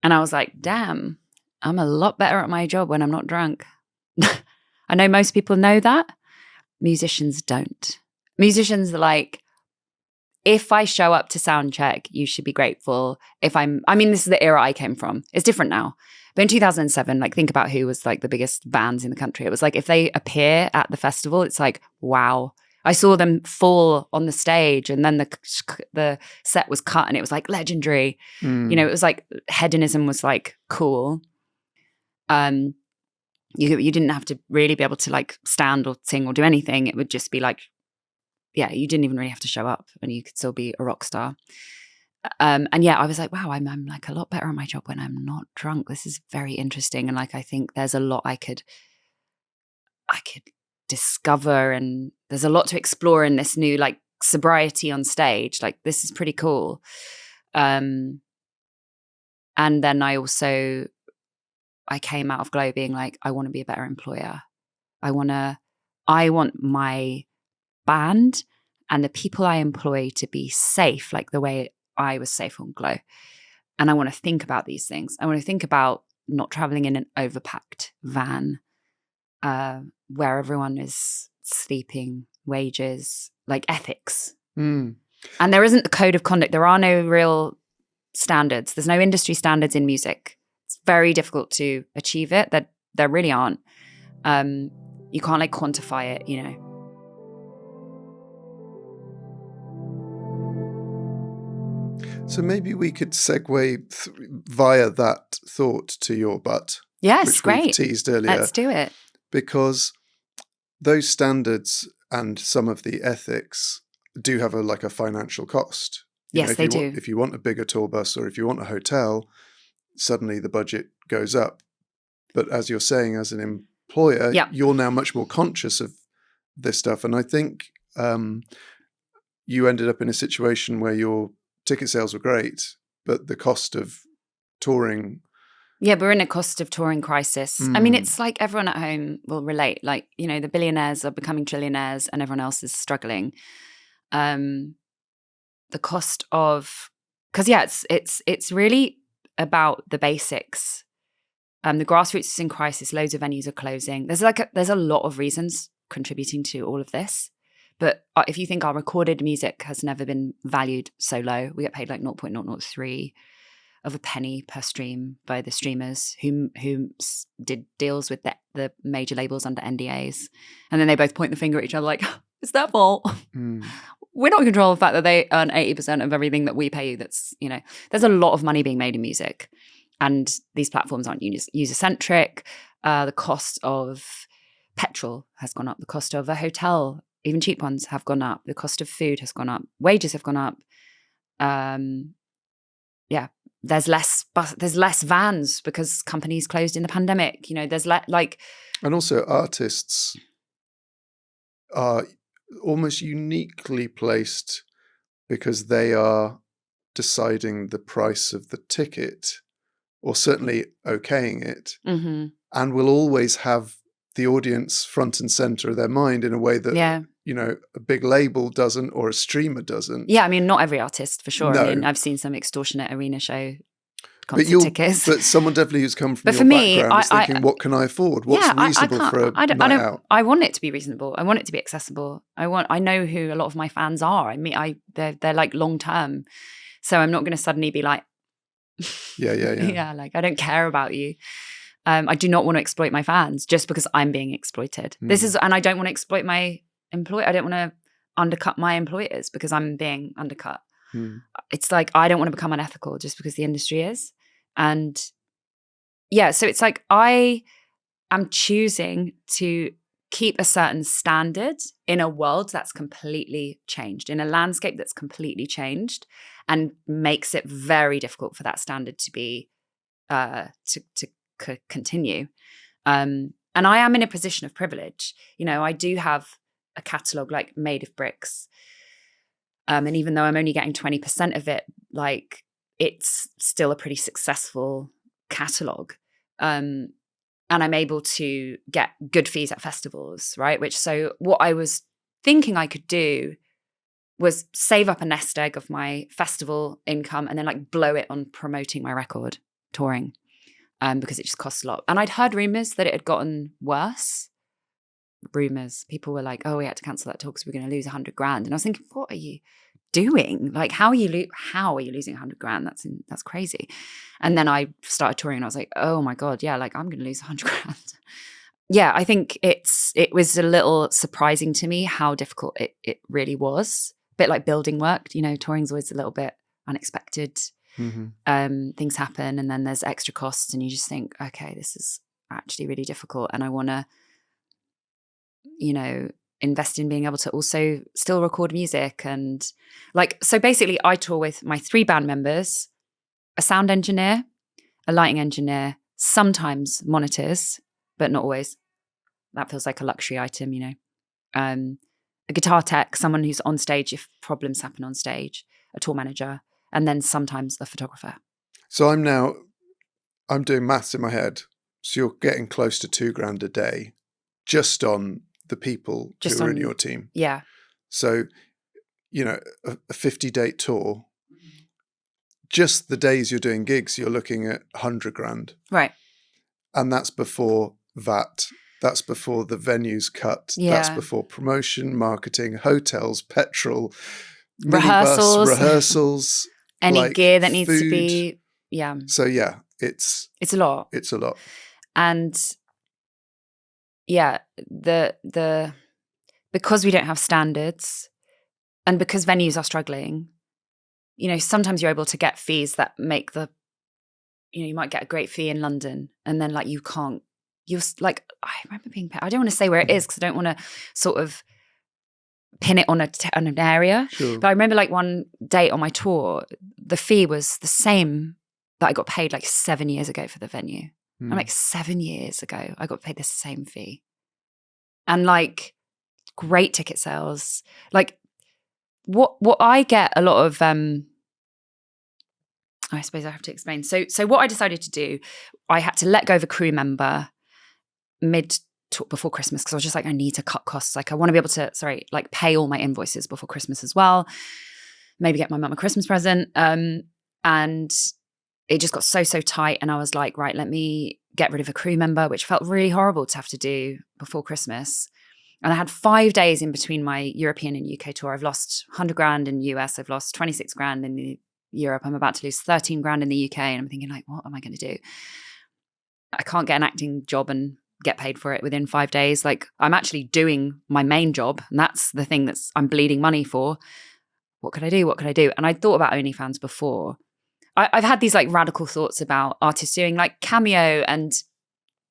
And I was like, damn, I'm a lot better at my job when I'm not drunk. I know most people know that. Musicians don't. Musicians are like, if I show up to sound check, you should be grateful. This is the era I came from. It's different now. But in 2007, like, think about who was like the biggest bands in the country. It was like, if they appear at the festival, it's like, wow. I saw them fall on the stage, and then the set was cut, and it was like legendary. You know, it was like hedonism was like cool. You didn't have to really be able to like stand or sing or do anything. It would just be like, yeah, you didn't even really have to show up, and you could still be a rock star. And yeah, I was like, wow, I'm like a lot better on my job when I'm not drunk. This is very interesting. And like, I think there's a lot I could discover, and there's a lot to explore in this new like sobriety on stage. Like, this is pretty cool. And then I came out of Glow being like, I want to be a better employer. I want my band and the people I employ to be safe, like the way I was safe on Glow. And I want to think about these things. I want to think about not traveling in an overpacked van where everyone is sleeping, wages, like ethics. And there isn't a code of conduct. There are no real standards. There's no industry standards in music. It's very difficult to achieve it. That there really aren't. You can't like quantify it, you know. So maybe we could segue via that thought to your butt. Yes, which great. We've teased earlier. Let's do it. Because those standards and some of the ethics do have a financial cost. Yes, they do. If you want a bigger tour bus, or if you want a hotel, suddenly the budget goes up. But as you're saying, as an employer, you're now much more conscious of this stuff. And I think you ended up in a situation where your ticket sales were great, but the cost of touring... Yeah, we're in a cost of touring crisis. I mean, it's like everyone at home will relate. Like, you know, the billionaires are becoming trillionaires and everyone else is struggling. The cost of... Because, yeah, it's really about the basics. The grassroots is in crisis. Loads of venues are closing. There's a lot of reasons contributing to all of this. But if you think our recorded music has never been valued so low, we get paid like 0.003 of a penny per stream by the streamers who did deals with the major labels under NDAs. And then they both point the finger at each other like, it's their fault. We're not in control of the fact that they earn 80% of everything that we pay you. That's, you know, there's a lot of money being made in music. And these platforms aren't user-centric. The cost of petrol has gone up. The cost of a hotel, even cheap ones, have gone up. The cost of food has gone up. Wages have gone up. There's less vans because companies closed in the pandemic. You know, there's and also artists are almost uniquely placed because they are deciding the price of the ticket, or certainly okaying it, and will always have the audience front and center of their mind in a way that, you know, a big label doesn't, or a streamer doesn't. Yeah, I mean, not every artist, for sure. No. I mean, I've seen some extortionate arena show concert tickets. But someone definitely who's come from your background is thinking, what can I afford? What's reasonable for a night out? I want it to be reasonable. I want it to be accessible. I know who a lot of my fans are. I mean, they're like long term. So I'm not going to suddenly be like, yeah, like, I don't care about you. I do not want to exploit my fans just because I'm being exploited. And I don't want to exploit my employer. I don't want to undercut my employers because I'm being undercut. It's like, I don't want to become unethical just because the industry is. And yeah, so it's like, I am choosing to keep a certain standard in a world that's completely changed, in a landscape that's completely changed, and makes it very difficult for that standard to be, to continue. And I am in a position of privilege. You know, I do have a catalogue like made of bricks. And even though I'm only getting 20% of it, like, it's still a pretty successful catalogue. And I'm able to get good fees at festivals, right? So what I was thinking I could do was save up a nest egg of my festival income and then like blow it on promoting my record, touring, because it just costs a lot. And I'd heard rumours that it had gotten worse. Rumours. People were like, oh, we had to cancel that tour because we're going to lose $100,000. And I was thinking, what are you doing? Like, how are you losing 100 grand? That's crazy. And then I started touring and I was like, oh my God, yeah, like I'm going to lose 100 grand. Yeah, I think it was a little surprising to me how difficult it really was. A bit like building work, touring's always a little bit unexpected. Things happen and then there's extra costs and you just think, okay, this is actually really difficult and I want to, invest in being able to also still record music. And so basically I tour with my 3 band members, a sound engineer, a lighting engineer, sometimes monitors, but not always. That feels like a luxury item, a guitar tech, someone who's on stage if problems happen on stage, a tour manager, and then sometimes a photographer. So I'm doing maths in my head. So you're getting close to 2 grand a day just on the people who are in your team. Yeah. So, a 50-date tour, just the days you're doing gigs, you're looking at 100 grand. Right. And that's before VAT. That's before the venue's cut. Yeah. That's before promotion, marketing, hotels, petrol, rehearsals, any gear that needs food. to be. Yeah. So yeah, it's a lot. It's a lot. And yeah, the because we don't have standards and because venues are struggling, sometimes you're able to get fees that make you might get a great fee in London and then you can't, I remember being paid. I don't want to say where it is because I don't want to sort of pin it on an area. Sure. But I remember one date on my tour, the fee was the same that I got paid 7 years ago for the venue. I'm 7 years ago, I got paid the same fee. And great ticket sales. What I get a lot of, I suppose I have to explain. So what I decided to do, I had to let go of a crew member before Christmas because I was just I need to cut costs. I want to be able to, pay all my invoices before Christmas as well. Maybe get my mum a Christmas present. And it just got so tight. And I was like, right, let me get rid of a crew member, which felt really horrible to have to do before Christmas. And I had 5 days in between my European and UK tour. I've lost 100 grand in the US. I've lost 26 grand in Europe. I'm about to lose 13 grand in the UK. And I'm thinking what am I going to do? I can't get an acting job and get paid for it within 5 days. I'm actually doing my main job. And that's the thing I'm bleeding money for. What could I do? And I thought about OnlyFans before. I've had these radical thoughts about artists doing Cameo and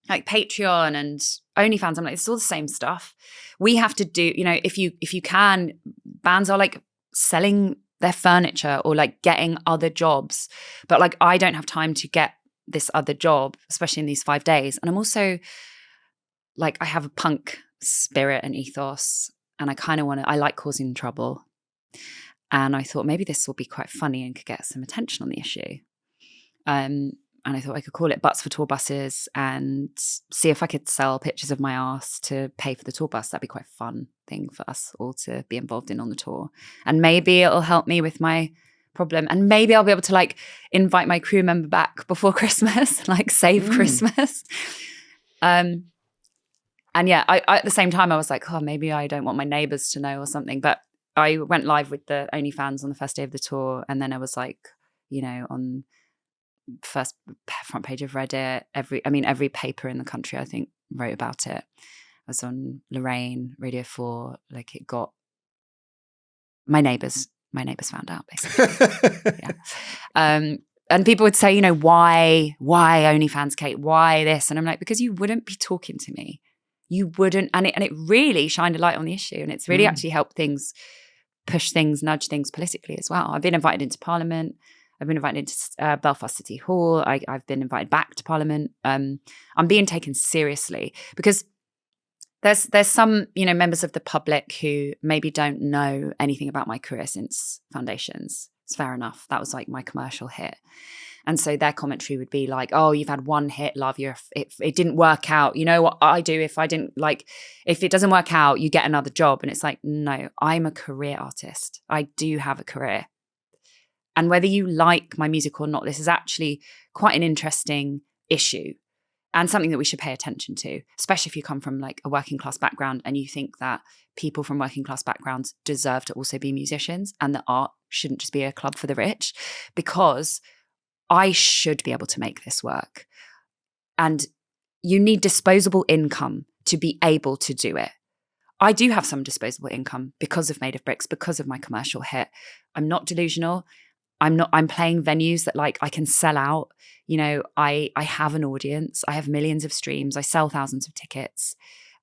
Patreon and OnlyFans. I'm it's all the same stuff. We have to do, if you can, bands are selling their furniture or getting other jobs. But I don't have time to get this other job, especially in these 5 days. And I'm also I have a punk spirit and ethos and I like causing trouble. And I thought maybe this will be quite funny and could get some attention on the issue. And I thought I could call it Butts for Tour Buses and see if I could sell pictures of my ass to pay for the tour bus. That'd be quite a fun thing for us all to be involved in on the tour. And maybe it'll help me with my problem. And maybe I'll be able to invite my crew member back before Christmas, save Christmas. And yeah, I at the same time, I was maybe I don't want my neighbors to know or something. But I went live with the OnlyFans on the first day of the tour. And then I was on first front page of Reddit, every paper in the country, I think, wrote about it. I was on Lorraine, Radio 4, it got my neighbors found out, basically. Yeah. And people would say, why OnlyFans, Kate? Why this? And I'm because you wouldn't be talking to me. You wouldn't. And it really shined a light on the issue. And it's really actually helped things, push things, nudge things politically as well. I've been invited into Parliament. I've been invited into Belfast City Hall. I've been invited back to Parliament. I'm being taken seriously because there's some, members of the public who maybe don't know anything about my career since Foundations. It's fair enough. That was my commercial hit. And so their commentary would be oh, you've had one hit, love, it didn't work out. You know what I do if I didn't if it doesn't work out, you get another job. And it's no, I'm a career artist. I do have a career. And whether you like my music or not, this is actually quite an interesting issue and something that we should pay attention to, especially if you come from like a working class background and you think that people from working class backgrounds deserve to also be musicians and that art shouldn't just be a club for the rich, because I should be able to make this work. And you need disposable income to be able to do it. I do have some disposable income because of Made of Bricks, because of my commercial hit. I'm not delusional. I'm playing venues that like I can sell out. You know, I have an audience. I have millions of streams. I sell thousands of tickets.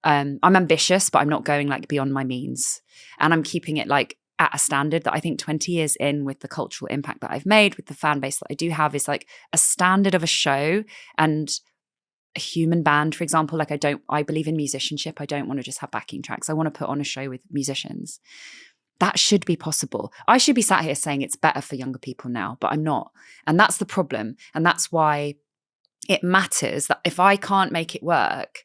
I'm ambitious, but I'm not going like beyond my means. And I'm keeping it like at a standard that I think 20 years in, with the cultural impact that I've made, with the fan base that I do have, is like a standard of a show and a human band, for example. Like I believe in musicianship. I don't want to just have backing tracks. I want to put on a show with musicians. That should be possible. I should be sat here saying it's better for younger people now, but I'm not. And that's the problem. And that's why it matters that if I can't make it work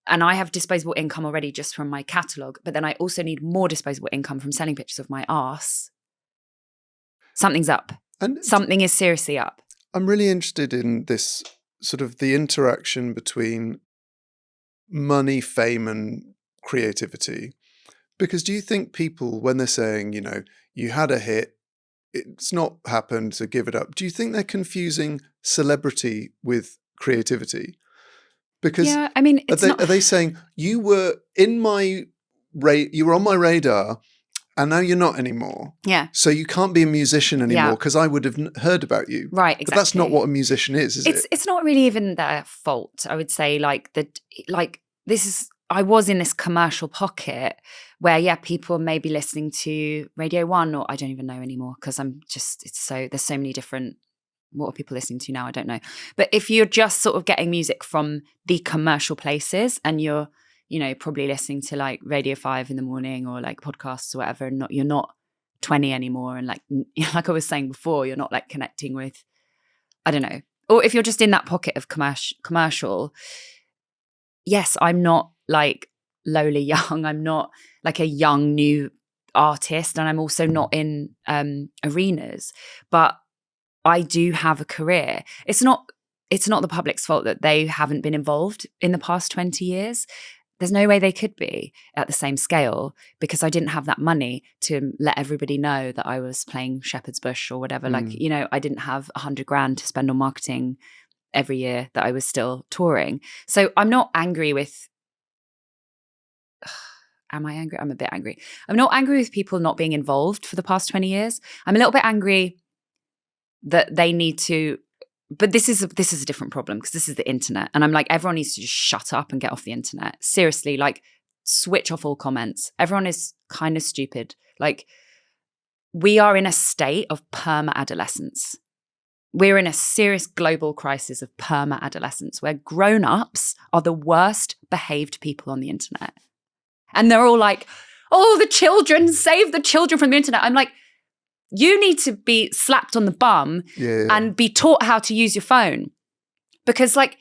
and I have disposable income already just from my catalogue, but then I also need more disposable income from selling pictures of my arse, something's up. And something is seriously up. I'm really interested in this sort of the interaction between money, fame, and creativity. Because do you think people, when they're saying, you know, you had a hit, it's not happened, so give it up, do you think they're confusing celebrity with creativity? Because yeah, I mean, are they saying you were on my radar and now you're not anymore? Yeah. So you can't be a musician anymore because I would have heard about you. Right, exactly. But that's not what a musician is it? It's not really even their fault. I would say I was in this commercial pocket where, yeah, people may be listening to Radio 1, or I don't even know anymore because there's so many different, what are people listening to now? I don't know. But if you're just sort of getting music from the commercial places and you're, you know, probably listening to like Radio 5 in the morning or like podcasts or whatever, and you're not 20 anymore. And like I was saying before, you're not like connecting with, I don't know. Or if you're just in that pocket of commercial, yes, I'm not like lowly young. I'm not like a young new artist, and I'm also not in arenas, but I do have a career. It's not the public's fault that they haven't been involved in the past 20 years. There's no way they could be at the same scale because I didn't have that money to let everybody know that I was playing Shepherd's Bush or whatever. Like, you know, I didn't have $100,000 to spend on marketing every year that I was still touring. So I'm not angry with, am I angry? I'm a bit angry. I'm not angry with people not being involved for the past 20 years. I'm a little bit angry that they need to, but this is a different problem because this is the internet. And I'm like, everyone needs to just shut up and get off the internet. Seriously, like switch off all comments. Everyone is kind of stupid. Like we are in a state of perma-adolescence. We're in a serious global crisis of perma-adolescence where grown-ups are the worst behaved people on the internet. And they're all like, oh, the children, save the children from the internet. I'm like, you need to be slapped on the bum and be taught how to use your phone. Because like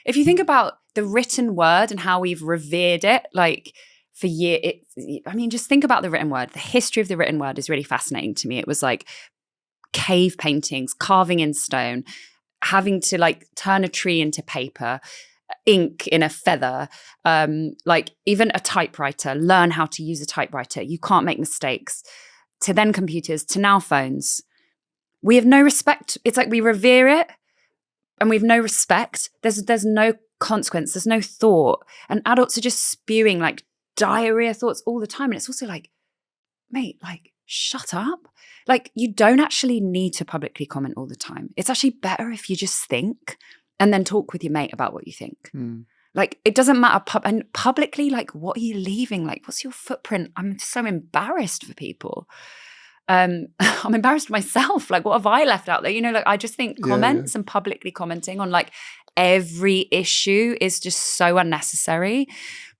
if you think about the written word and how we've revered it, like for years, just think about the written word. The history of the written word is really fascinating to me. It was like cave paintings, carving in stone, having to like turn a tree into paper, ink in a feather, like even a typewriter, learn how to use a typewriter. You can't make mistakes. To then computers, to now phones. We have no respect. It's like we revere it and we have no respect. There's no consequence. There's no thought. And adults are just spewing like diarrhea thoughts all the time. And it's also like, mate, like shut up. Like you don't actually need to publicly comment all the time. It's actually better if you just think and then talk with your mate about what you think. Like it doesn't matter and publicly, like what are you leaving? Like what's your footprint? I'm so embarrassed for people. I'm embarrassed myself. Like what have I left out there? You know, like I just think comments and publicly commenting on like every issue is just so unnecessary,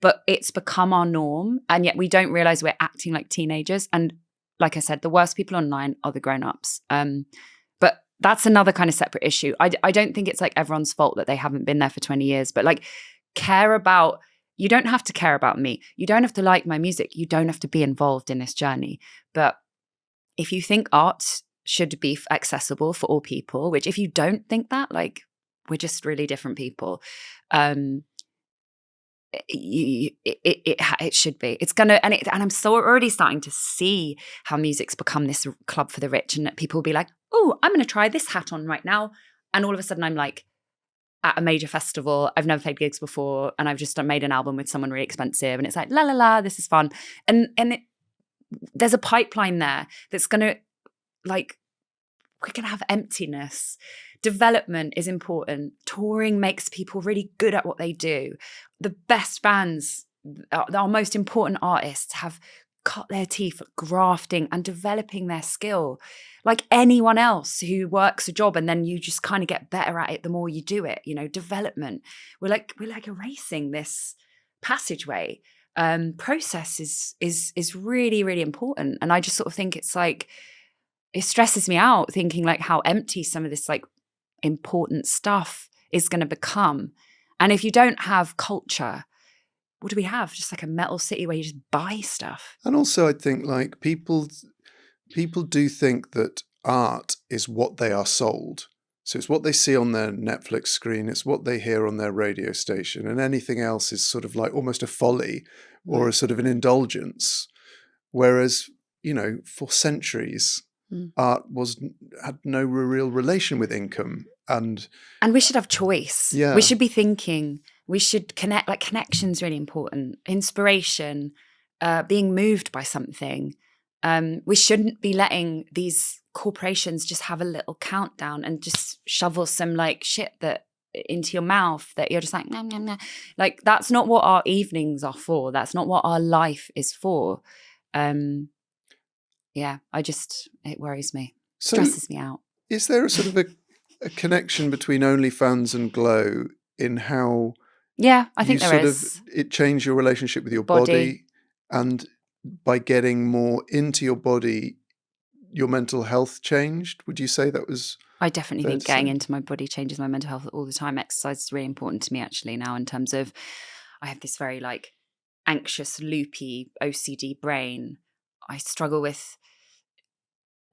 but it's become our norm. And yet we don't realize we're acting like teenagers. And like I said, the worst people online are the grown-ups. But that's another kind of separate issue. I don't think it's like everyone's fault that they haven't been there for 20 years, but like you don't have to care about me. You don't have to like my music. You don't have to be involved in this journey. But if you think art should be accessible for all people, which if you don't think that, like we're just really different people. It should be. It's gonna, and I'm so already starting to see how music's become this club for the rich, and that people will be like, "Oh, I'm gonna try this hat on right now," and all of a sudden I'm like at a major festival. I've never played gigs before, and I've just made an album with someone really expensive, and it's like la la la, this is fun, and there's a pipeline there that's gonna, like, we're gonna have emptiness. Development is important. Touring makes people really good at what they do. The best bands, our most important artists, have cut their teeth at grafting and developing their skill, like anyone else who works a job, and then you just kind of get better at it the more you do it. Development. We're like erasing this passageway. Process is really, really important, and I just sort of think it's like, it stresses me out thinking like how empty some of this like important stuff is going to become. And if you don't have culture, what do we have? Just like a metal city where you just buy stuff. And also I think like people do think that art is what they are sold. So it's what they see on their Netflix screen, it's what they hear on their radio station, and anything else is sort of like almost a folly or a sort of an indulgence. Whereas, for centuries, art had no real relation with income. And we should have choice. Yeah. We should be thinking. We should connect. Like, connection's really important. Inspiration, being moved by something. We shouldn't be letting these corporations just have a little countdown and just shovel some like shit that into your mouth that you're just like, nah, nah, nah. Like, that's not what our evenings are for. That's not what our life is for. Yeah, it worries me. Stresses me out. Is there a sort of a connection between OnlyFans and Glow in how I think there is. It changed your relationship with your body, and by getting more into your body, your mental health changed? Would you say that was... I definitely think getting into my body changes my mental health all the time. Exercise is really important to me actually now, in terms of, I have this very like anxious, loopy, OCD brain. I struggle with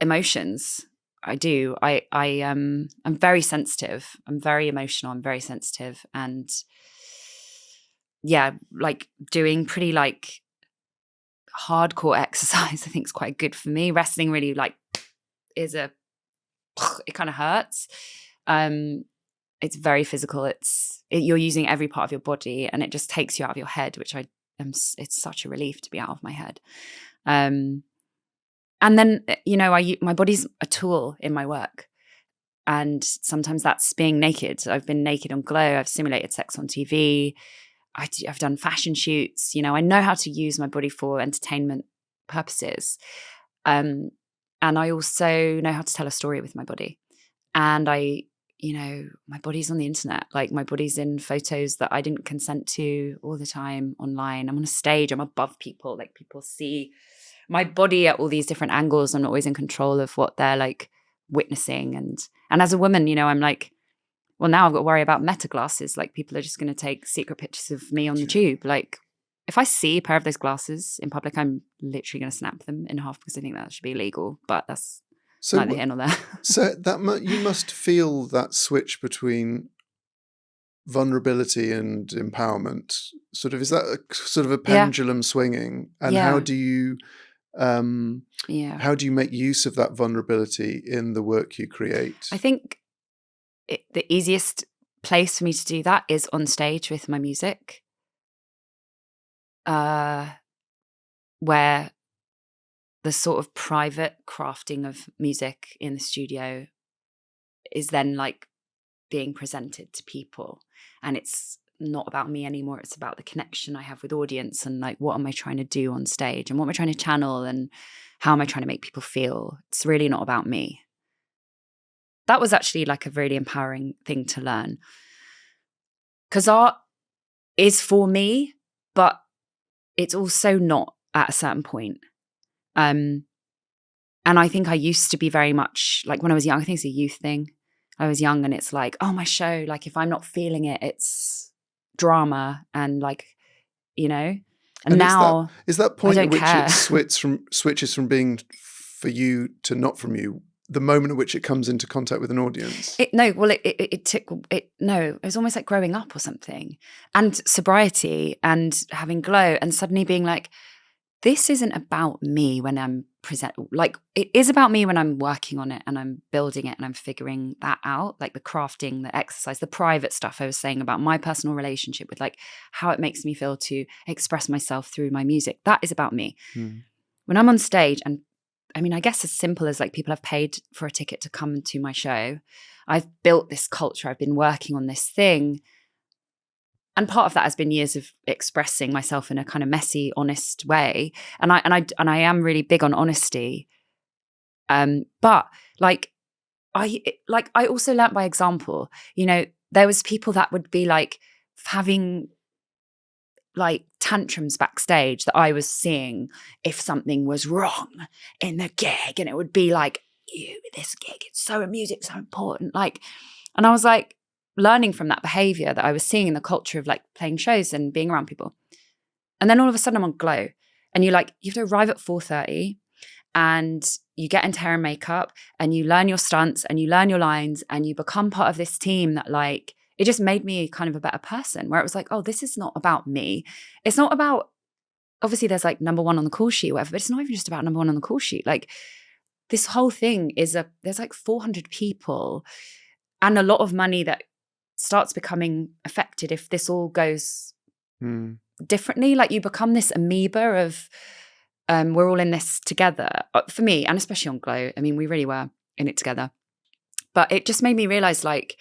emotions. I do. I'm very sensitive. I'm very emotional. I'm very sensitive. And yeah, like doing pretty like hardcore exercise, I think is quite good for me. Wrestling really like it kind of hurts. It's very physical. You're using every part of your body, and it just takes you out of your head, which it's such a relief to be out of my head. And then, my body's a tool in my work. And sometimes that's being naked. I've been naked on Glow. I've simulated sex on TV. I've done fashion shoots. I know how to use my body for entertainment purposes. And I also know how to tell a story with my body. And my body's on the internet. Like, my body's in photos that I didn't consent to all the time online. I'm on a stage. I'm above people. Like, people see my body at all these different angles. I'm not always in control of what they're like witnessing. And as a woman, I'm like, well, now I've got to worry about meta glasses. Like, people are just going to take secret pictures of me on the tube. Like, if I see a pair of those glasses in public, I'm literally going to snap them in half, because I think that should be illegal. But that's neither here nor there. So you must feel that switch between vulnerability and empowerment. Sort of, is that a pendulum swinging? And how do you make use of that vulnerability in the work you create? I think the easiest place for me to do that is on stage with my music, where the sort of private crafting of music in the studio is then like being presented to people, and it's not about me anymore. It's about the connection I have with audience, and like, what am I trying to do on stage, and what am I trying to channel, and how am I trying to make people feel? It's really not about me. That was actually like a really empowering thing to learn, because art is for me, but it's also not at a certain point. And I think I used to be very much like, when I was young, I think it's a youth thing. I was young, and it's like, oh, my show, like, if I'm not feeling it, it's drama, and like, and now is that point I at don't which care. it switches from being for you to not from you, the moment at which it comes into contact with an audience? It was almost like growing up or something, and sobriety and having glow, and suddenly being like, this isn't about me when I'm like, it is about me when I'm working on it and I'm building it and I'm figuring that out, like the crafting, the exercise, the private stuff I was saying about my personal relationship with like how it makes me feel to express myself through my music. That is about me. When I'm on stage, and I mean, I guess as simple as like people have paid for a ticket to come to my show, I've built this culture, I've been working on this thing. And part of that has been years of expressing myself in a kind of messy, honest way. And I am really big on honesty. But I also learnt by example. You know, there was people that would be like having like tantrums backstage that I was seeing if something was wrong in the gig, and it would be like, this gig, it's so music's so important. Like, and I was like, learning from that behavior that I was seeing in the culture of like playing shows and being around people. And then all of a sudden I'm on Glow, and you have to arrive at 4:30 and you get into hair and makeup and you learn your stunts and you learn your lines and you become part of this team that like, it just made me kind of a better person, where it was like, oh, this is not about me. It's not about, obviously there's like number one on the call sheet or whatever, but it's not even just about number one on the call sheet. Like this whole thing there's like 400 people and a lot of money that starts becoming affected if this all goes differently. Like you become this amoeba of we're all in this together. For me, and especially on Glow, I mean, we really were in it together. But it just made me realize like,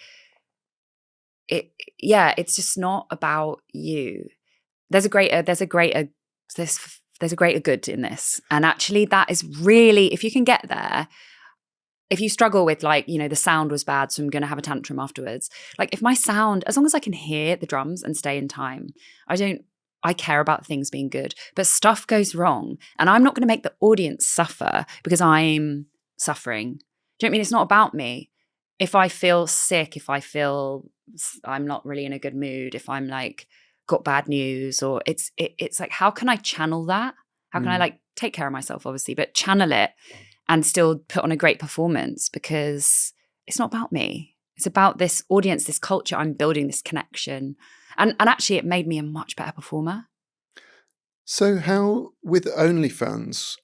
it's just not about you. There's a greater good in this. And actually that is really, if you can get there, if you struggle with like, you know, the sound was bad, so I'm going to have a tantrum afterwards. Like if my sound, as long as I can hear the drums and stay in time, I care about things being good, but stuff goes wrong and I'm not going to make the audience suffer because I'm suffering. Do you know what I mean? It's not about me. If I feel sick, if I feel I'm not really in a good mood, if I'm like got bad news, or it's like, how can I channel that? How can I like take care of myself, obviously, but channel it and still put on a great performance, because it's not about me. It's about this audience, this culture. I'm building this connection. And actually it made me a much better performer. So how, with OnlyFans,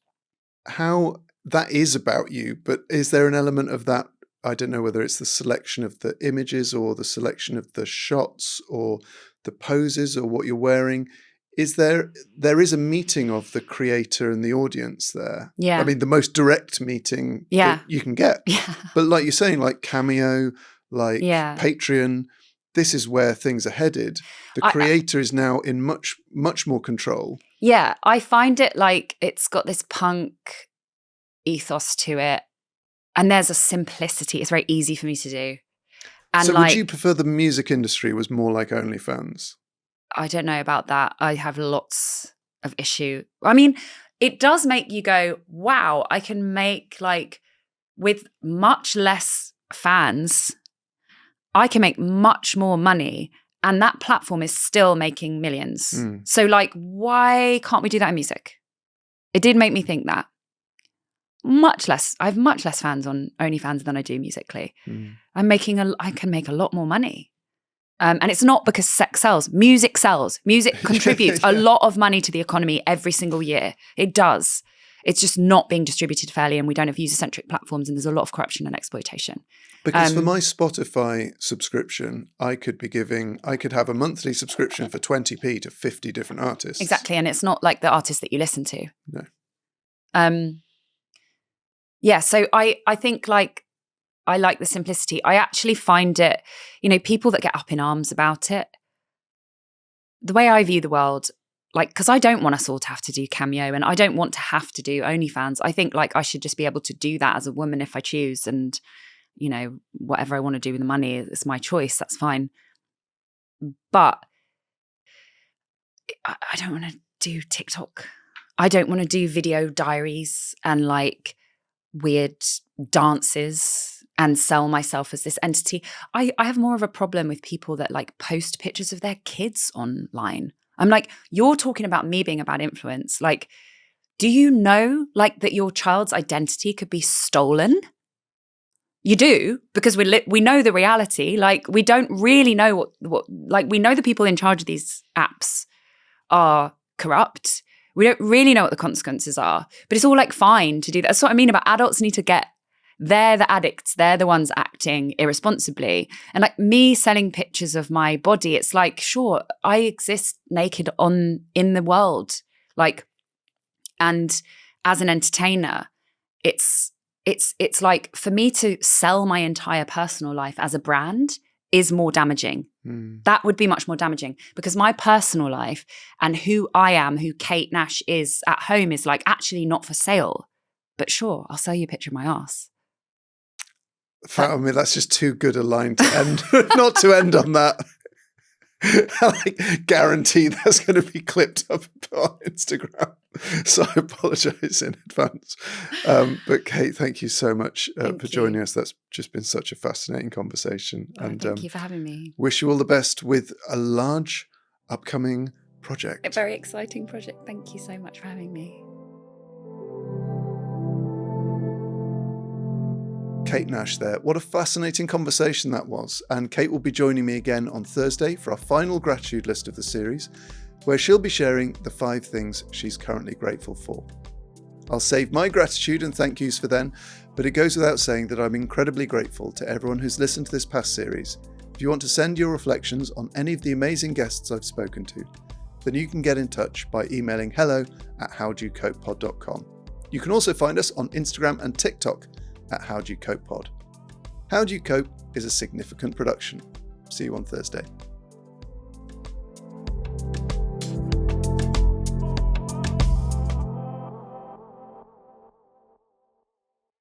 how that is about you, but is there an element of that, I don't know whether it's the selection of the images or the selection of the shots or the poses or what you're wearing, there is a meeting of the creator and the audience there. Yeah. I mean, the most direct meeting that you can get. Yeah. But like you're saying, like Cameo, like Patreon, this is where things are headed. The creator is now in much, much more control. Yeah. I find it like it's got this punk ethos to it. And there's a simplicity. It's very easy for me to do. And so like, would you prefer the music industry was more like OnlyFans? I don't know about that. I have lots of issue. I mean, it does make you go, wow, I can make like, with much less fans, I can make much more money. And that platform is still making millions. So like, why can't we do that in music? It did make me think that. Much less. I have much less fans on OnlyFans than I do Musically. I can make a lot more money. And it's not because sex sells. Music sells. Music contributes a lot of money to the economy every single year. It does. It's just not being distributed fairly, and we don't have user-centric platforms, and there's a lot of corruption and exploitation. Because for my Spotify subscription, I could have a monthly subscription for 20p to 50 different artists. Exactly, and it's not like the artists that you listen to. No. Yeah, so I think like, I like the simplicity. I actually find it, you know, people that get up in arms about it, the way I view the world, like, because I don't want us all to have to do Cameo, and I don't want to have to do OnlyFans. I think like I should just be able to do that as a woman if I choose, and, you know, whatever I want to do with the money is my choice. That's fine. But I don't want to do TikTok. I don't want to do video diaries and like weird dances and sell myself as this entity. I have more of a problem with people that like post pictures of their kids online. I'm like, you're talking about me being a bad influence. Like, do you know like that your child's identity could be stolen? You do, because we know the reality. Like, we don't really know what like, we know the people in charge of these apps are corrupt. We don't really know what the consequences are, but it's all like fine to do that. That's what I mean about adults need to get, they're the addicts. They're the ones acting irresponsibly. And like me selling pictures of my body, it's like, sure, I exist naked in the world. Like, and as an entertainer, it's like, for me to sell my entire personal life as a brand is more damaging. That would be much more damaging, because my personal life and who I am, who Kate Nash is at home, is like actually not for sale. But sure, I'll sell you a picture of my ass. I mean, that's just too good a line to end, not to end on that. I guarantee that's going to be clipped up on Instagram. So I apologise in advance. But Kate, thank you so much for joining us. That's just been such a fascinating conversation. And thank you for having me. Wish you all the best with a large upcoming project. A very exciting project. Thank you so much for having me. Kate Nash there. What a fascinating conversation that was. And Kate will be joining me again on Thursday for our final gratitude list of the series, where she'll be sharing the 5 things she's currently grateful for. I'll save my gratitude and thank yous for then, but it goes without saying that I'm incredibly grateful to everyone who's listened to this past series. If you want to send your reflections on any of the amazing guests I've spoken to, then you can get in touch by emailing hello@howdoyoupcopepod.com. You can also find us on Instagram and TikTok at How Do You Cope Pod. How Do You Cope is a significant production. See you on Thursday.